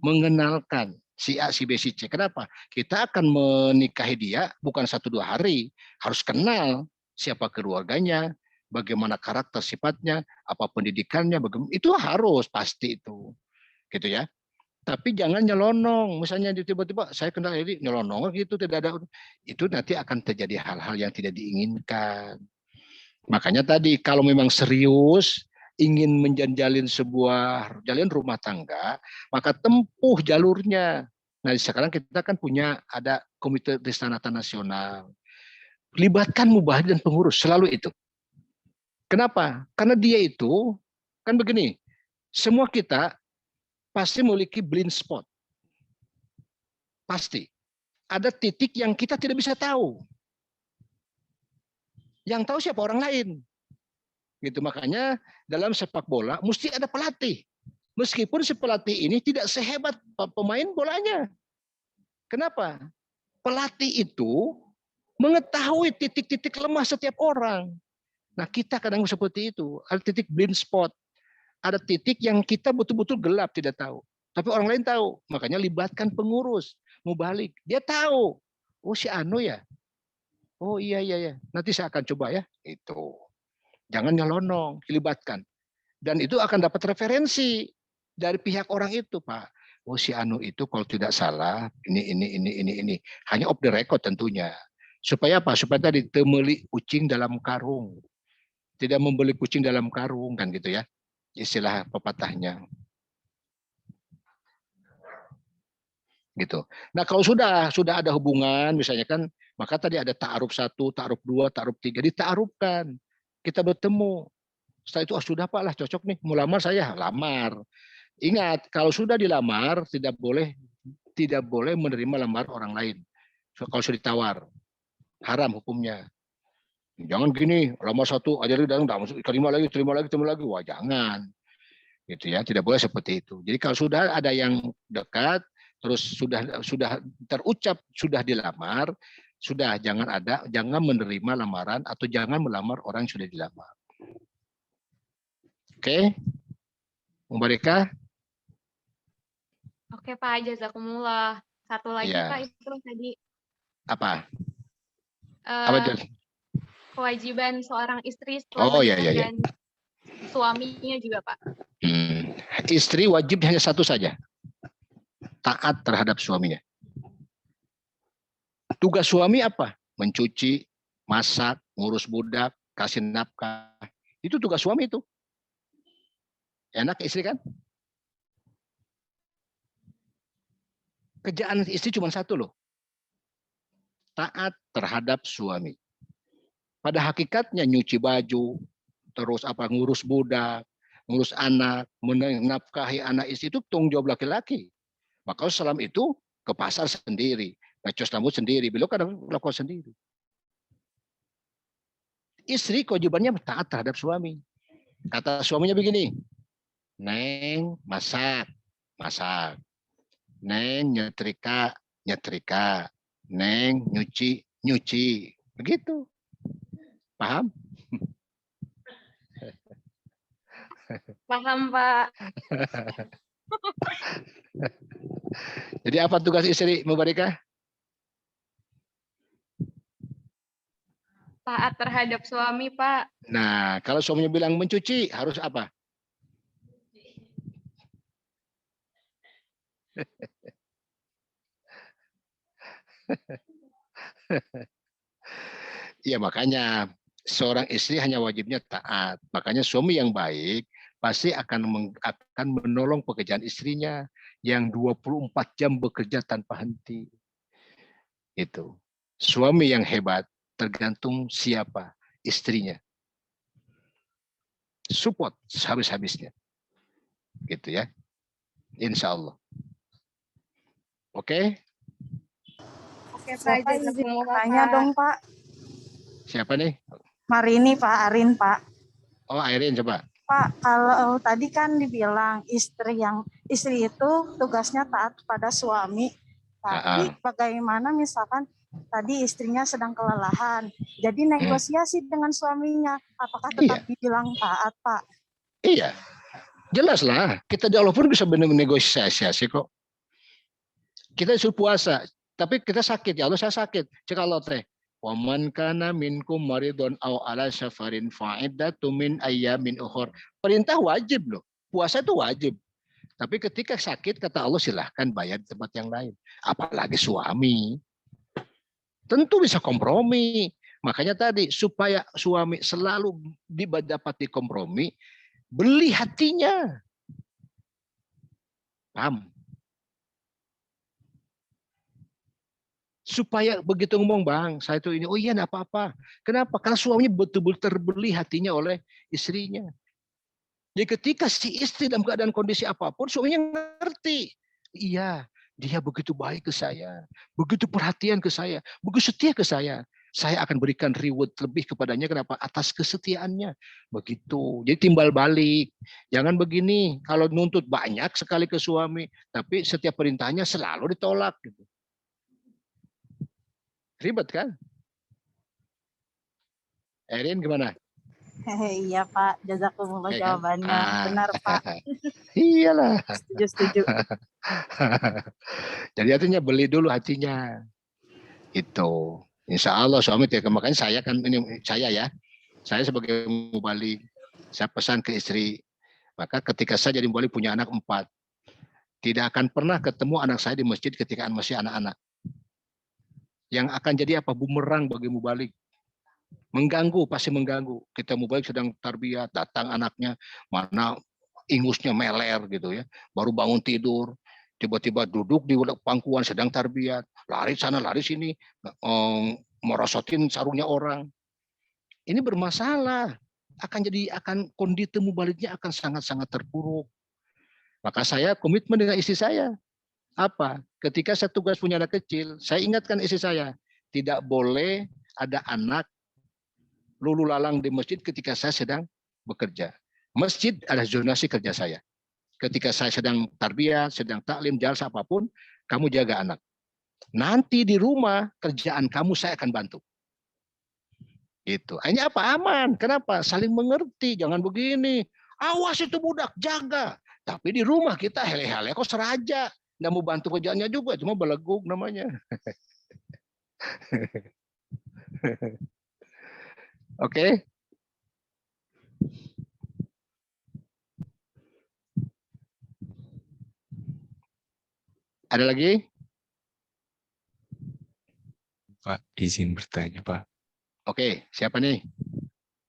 [SPEAKER 2] Mengenalkan si A, si B, si C. Kenapa? Kita akan menikahi dia bukan 1-2 hari. Harus kenal siapa keluarganya, bagaimana karakter sifatnya, apa pendidikannya, itu harus pasti itu. Gitu ya. Tapi jangan nyelonong. Misalnya tiba-tiba saya kenal ini nyelonong gitu, tidak ada. Itu nanti akan terjadi hal-hal yang tidak diinginkan. Makanya tadi kalau memang serius ingin menjalin sebuah jalin rumah tangga, maka tempuh jalurnya. Nah, sekarang kita kan punya ada Komite Ristanata Nasional. Libatkan mubahir dan pengurus, selalu itu. Kenapa? Karena dia itu, kan begini, semua kita pasti memiliki blind spot. Pasti. Ada titik yang kita tidak bisa tahu. Yang tahu siapa orang lain. Gitu, makanya dalam sepak bola mesti ada pelatih. Meskipun si pelatih ini tidak sehebat pemain bolanya. Kenapa? Pelatih itu mengetahui titik-titik lemah setiap orang. Nah, kita kadang seperti itu. Ada titik blind spot. Ada titik yang kita betul-betul gelap, tidak tahu. Tapi orang lain tahu. Makanya libatkan pengurus. Mubalik. Dia tahu. Oh, si Anu ya? Oh, iya. Nanti saya akan coba ya. Itu. Jangan nyelonong. Dilibatkan. Dan itu akan dapat referensi dari pihak orang itu, Pak. Oh, si Anu itu kalau tidak salah, ini. Hanya off the record tentunya. Supaya apa? Supaya tadi temeli kucing dalam karung. Tidak membeli kucing dalam karung, kan gitu ya. Istilah pepatahnya. Gitu. Nah, kalau sudah ada hubungan, misalnya kan, maka tadi ada ta'aruf 1, ta'aruf 2, ta'aruf 3, dita'arufkan. Kita bertemu. Setelah itu, sudah Pak lah, cocok nih, mau lamar saya, lamar. Ingat, kalau sudah dilamar, tidak boleh menerima lamar orang lain. Kalau sudah ditawar, haram hukumnya. Jangan gini, lamar 1, aja datang, terima lagi. Wah, jangan. Gitu ya, tidak boleh seperti itu. Jadi kalau sudah ada yang dekat, terus sudah terucap, sudah dilamar, sudah jangan menerima lamaran atau jangan melamar orang yang sudah dilamar. Oke, Mbak Rika?
[SPEAKER 7] Oke Pak, jazakumullah. Satu lagi
[SPEAKER 2] Ya.
[SPEAKER 7] Pak, itu tadi
[SPEAKER 2] Apa?
[SPEAKER 7] kewajiban seorang istri setelah
[SPEAKER 2] Iya.
[SPEAKER 7] dan suaminya juga Pak.
[SPEAKER 2] Istri wajib hanya satu saja, taat terhadap suaminya. Tugas suami apa? Mencuci, masak, ngurus budak, kasih nafkah. Itu tugas suami itu. Enak istri kan? Kerjaan istri cuma satu loh. Taat terhadap suami. Pada hakikatnya nyuci baju, terus ngurus budak, ngurus anak, menafkahi anak istri itu tanggung jawab laki-laki. Maka salam itu ke pasar sendiri, ngecos rambut sendiri, beliau kadang melakukan sendiri. Istri kewajibannya taat terhadap suami. Kata suaminya begini, Neng masak. Neng nyetrika. Neng nyuci. Begitu. Paham?
[SPEAKER 7] Paham Pak.
[SPEAKER 2] Jadi apa tugas istri, Mubarikah?
[SPEAKER 7] Taat terhadap suami Pak.
[SPEAKER 2] Nah, kalau suaminya bilang mencuci, harus apa? Iya, makanya seorang istri hanya wajibnya taat. Makanya suami yang baik pasti akan menolong pekerjaan istrinya yang 24 jam bekerja tanpa henti. Itu. Suami yang hebat tergantung siapa istrinya. Support habis-habisnya. Gitu ya. Insya Allah. Oke?
[SPEAKER 3] Oke Pak, izin tanya dong Pak.
[SPEAKER 2] Siapa nih?
[SPEAKER 3] Marini Pak, Arin Pak.
[SPEAKER 2] Oh, Airin coba.
[SPEAKER 3] Pak, kalau tadi kan dibilang istri itu tugasnya taat pada suami. Tapi bagaimana misalkan tadi istrinya sedang kelelahan, jadi negosiasi dengan suaminya, apakah tetap dibilang taat Pak?
[SPEAKER 2] Iya, jelas lah. Kita di Allah pun bisa bernegosiasi kok. Kita disuruh puasa, tapi kita sakit. Ya Allah, saya sakit. Cek Allah teh. Waman kana minkum maridun aw ala safarin fa'iddatu min ayyamin ukhur. Perintah wajib loh. Puasa itu wajib. Tapi ketika sakit kata Allah silahkan bayar di tempat yang lain. Apalagi suami. Tentu bisa kompromi. Makanya tadi supaya suami selalu didapati kompromi, beli hatinya. Paham? Supaya begitu ngomong, Bang, saya itu ini, oh iya enggak apa-apa. Kenapa? Karena suaminya betul-betul terbeli hatinya oleh istrinya. Jadi ketika si istri dalam keadaan kondisi apapun, suaminya ngerti. Iya, dia begitu baik ke saya, begitu perhatian ke saya, begitu setia ke saya. Saya akan berikan reward lebih kepadanya. Kenapa? Atas kesetiaannya. Begitu. Jadi timbal balik. Jangan begini, kalau nuntut banyak sekali ke suami, tapi setiap perintahnya selalu ditolak. Gitu. Ribet kan? Erin gimana?
[SPEAKER 3] Iya Pak, jazakumullah jawabannya. Benar Pak.
[SPEAKER 2] Iyalah.
[SPEAKER 3] Setuju.
[SPEAKER 2] Jadi artinya beli dulu hatinya. Itu. Insya Allah suami tidak. Makanya saya kan ini saya ya. Saya sebagai mubalik, saya pesan ke istri. Maka ketika saya jadi mubalik punya anak 4, tidak akan pernah ketemu anak saya di masjid ketika masih anak-anak. Yang akan jadi apa? Bumerang bagi mubalik. Mengganggu, pasti mengganggu. Kita mubalik sedang tarbiyat, datang anaknya, mana ingusnya meler gitu ya. Baru bangun tidur, tiba-tiba duduk di pangkuan sedang tarbiyat, lari sana, lari sini, merosotin sarungnya orang. Ini bermasalah. Akan kondisi mubaliknya akan sangat-sangat terpuruk. Maka saya komitmen dengan istri saya. Apa? Ketika saya tugas punya anak kecil, saya ingatkan istri saya, tidak boleh ada anak lulu lalang di masjid ketika saya sedang bekerja. Masjid adalah zonasi kerja saya. Ketika saya sedang tarbiyat, sedang taklim, jalsa apapun, kamu jaga anak. Nanti di rumah kerjaan kamu saya akan bantu. Itu. Hanya apa? Aman. Kenapa? Saling mengerti. Jangan begini. Awas itu budak, jaga. Tapi di rumah kita hele-hele kok seraja. Nggak mau bantu kerjaannya juga, cuma beleguk namanya. Oke. Ada lagi?
[SPEAKER 8] Pak, izin bertanya, Pak.
[SPEAKER 2] Oke, siapa nih?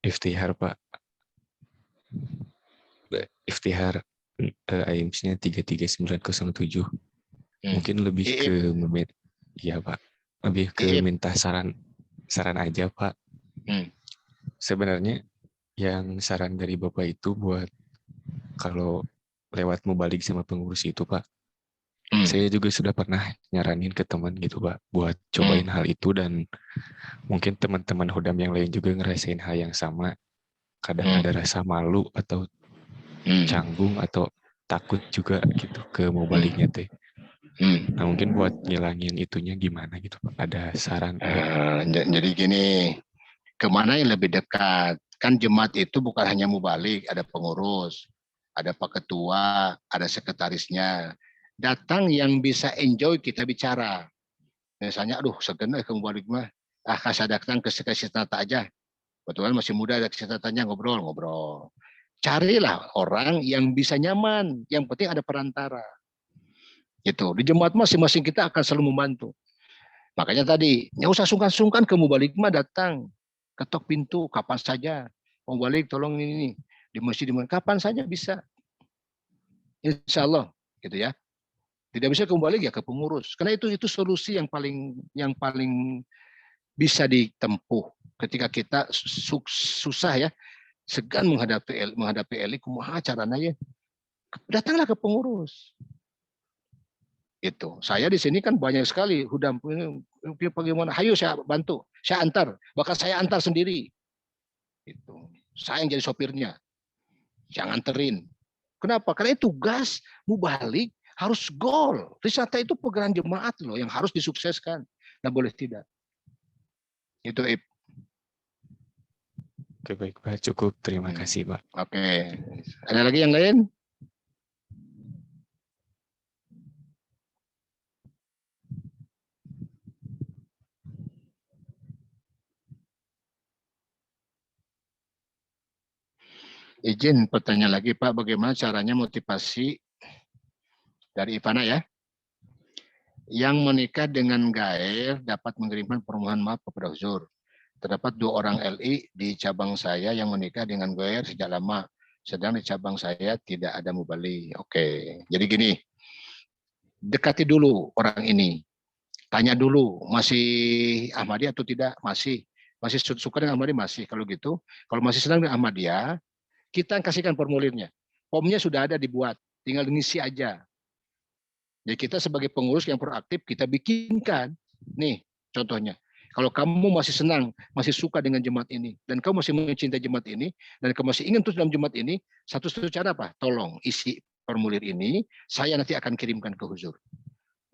[SPEAKER 8] Iftihar, Pak. Iftihar IMSI-nya 339007. Mungkin lebih ke iya, Pak. Lebih ke minta saran aja, Pak. Sebenarnya yang saran dari Bapak itu buat kalau lewat mubalik sama pengurus itu, Pak. Saya juga sudah pernah nyaranin ke teman gitu, Pak, buat cobain hal itu, dan mungkin teman-teman Hudam yang lain juga ngerasain hal yang sama. Kadang ada rasa malu atau canggung atau takut juga gitu ke mubaliknya teh. Nah, mungkin buat ngilangin itunya gimana gitu, Pak? Ada saran?
[SPEAKER 2] Jadi gini, kemana yang lebih dekat? Kan jemaat itu bukan hanya mubalik, ada pengurus, ada Pak Ketua, ada sekretarisnya. Datang yang bisa enjoy kita bicara. Misalnya, aduh segan ke mubalik mah, saya datang ke Sekretaris aja. Kebetulan masih muda, ada kesehatannya ngobrol-ngobrol. Carilah orang yang bisa nyaman, yang penting ada perantara. Gitu. Di jemaat masing-masing kita akan selalu membantu. Makanya tadi, nggak usah sungkan-sungkan ke mubalik mah datang. Ketok pintu kapan saja. Mubalik tolong ini di masjid di mana, kapan saja bisa. Insya Allah, gitu ya. Tidak bisa ke mubalik ya ke pengurus. Karena itu solusi yang paling bisa ditempuh ketika kita susah ya, segan menghadapi elit, kumaha caranya ya. Datanglah ke pengurus. Itu. Saya di sini kan banyak sekali Hudam, bagaimana? Hayo saya bantu, saya antar, bahkan saya antar sendiri. Itu. Saya yang jadi sopirnya. Saya nganterin. Kenapa? Karena itu tugas mubalik harus gol. Wisata itu pegangan jemaat loh yang harus disukseskan. Nggak boleh tidak. Itu Ip.
[SPEAKER 8] Oke, baik, Pak. Cukup. Terima kasih, Pak.
[SPEAKER 2] Oke. Ada lagi yang lain? Izin pertanyaan lagi, Pak. Bagaimana caranya motivasi dari Ivana ya? Yang menikah dengan Gair dapat mengirimkan permohonan maaf kepada Huzur. Terdapat 2 orang LI di cabang saya yang menikah dengan Gair sejak lama. Sedang di cabang saya tidak ada mubalik. Oke, jadi gini. Dekati dulu orang ini. Tanya dulu, masih Ahmadiyah atau tidak? Masih suka dengan Ahmadiyah? Masih. Kalau gitu, kalau masih senang dengan Ahmadiyah, kita kasihkan formulirnya. Formnya sudah ada dibuat, tinggal ngisi aja. Jadi kita sebagai pengurus yang proaktif, kita bikinkan. Nih, contohnya. Kalau kamu masih senang, masih suka dengan jemaat ini, dan kamu masih mencintai jemaat ini, dan kamu masih ingin terus dalam jemaat ini, satu-satu cara apa? Tolong isi formulir ini, saya nanti akan kirimkan ke Huzur.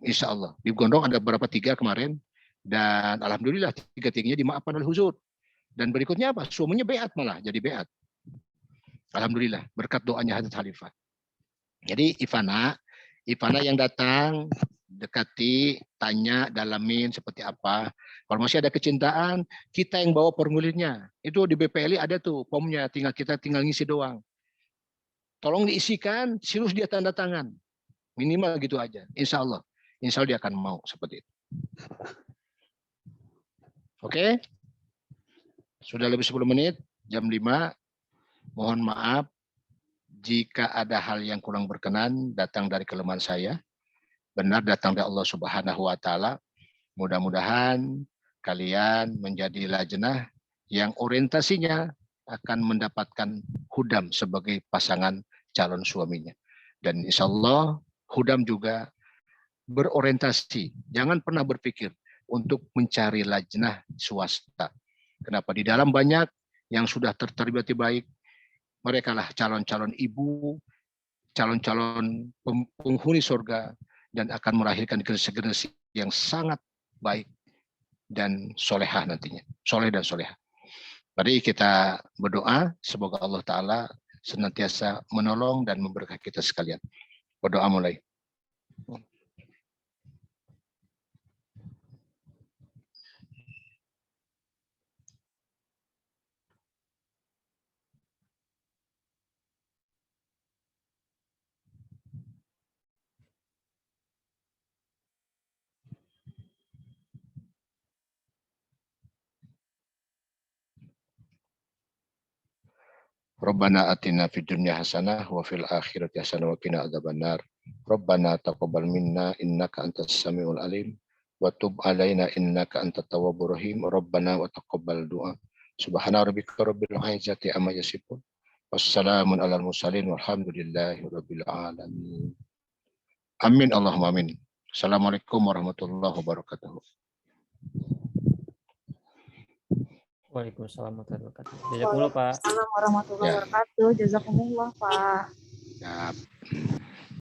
[SPEAKER 2] Insya Allah. Di Gondong ada beberapa 3 kemarin, dan alhamdulillah 3-tiganya dimaafkan oleh Huzur. Dan berikutnya apa? Suaminya beat malah, jadi beat. Alhamdulillah, berkat doanya Hadrat Khalifah. Jadi Ivana yang datang, dekati, tanya, dalamin seperti apa. Kalau masih ada kecintaan, kita yang bawa formulirnya. Itu di BPLI ada tuh formnya, kita tinggal ngisi doang. Tolong diisikan, silus dia tanda tangan. Minimal gitu aja. Insya Allah dia akan mau seperti itu. Oke? Sudah lebih 10 menit, jam 5. Mohon maaf jika ada hal yang kurang berkenan datang dari kelemahan saya. Benar datang dari Allah Subhanahu wa taala. Mudah-mudahan kalian menjadi lajnah yang orientasinya akan mendapatkan Hudam sebagai pasangan calon suaminya. Dan insya Allah Hudam juga berorientasi. Jangan pernah berpikir untuk mencari lajnah swasta. Kenapa? Di dalam banyak yang sudah terlibat baik. Mereka lah calon-calon ibu, calon-calon penghuni surga dan akan melahirkan generasi yang sangat baik dan solehah nantinya, soleh dan solehah. Mari kita berdoa semoga Allah Ta'ala senantiasa menolong dan memberkahi kita sekalian. Berdoa mulai. Rabbana atina fid dunya hasanah wa fil akhirati hasanah wa qina adzabannar. Rabbana taqabbal minna innaka antas samiul alim wa tub alaina innaka antat tawwabur rahim. Rabbana wa taqabbal du'a. Subhana rabbika rabbil izzati amma yasifun. Wassalamun alal mursalin walhamdulillahi rabbil alamin. Amin Allahumma amin. Assalamualaikum warahmatullahi wabarakatuh.
[SPEAKER 9] Waalaikumsalam warahmatullahi wabarakatuh. Jazakumullah Pak.
[SPEAKER 3] Assalamualaikum warahmatullahi wabarakatuh. Jazakumullah Pak.
[SPEAKER 2] Ya.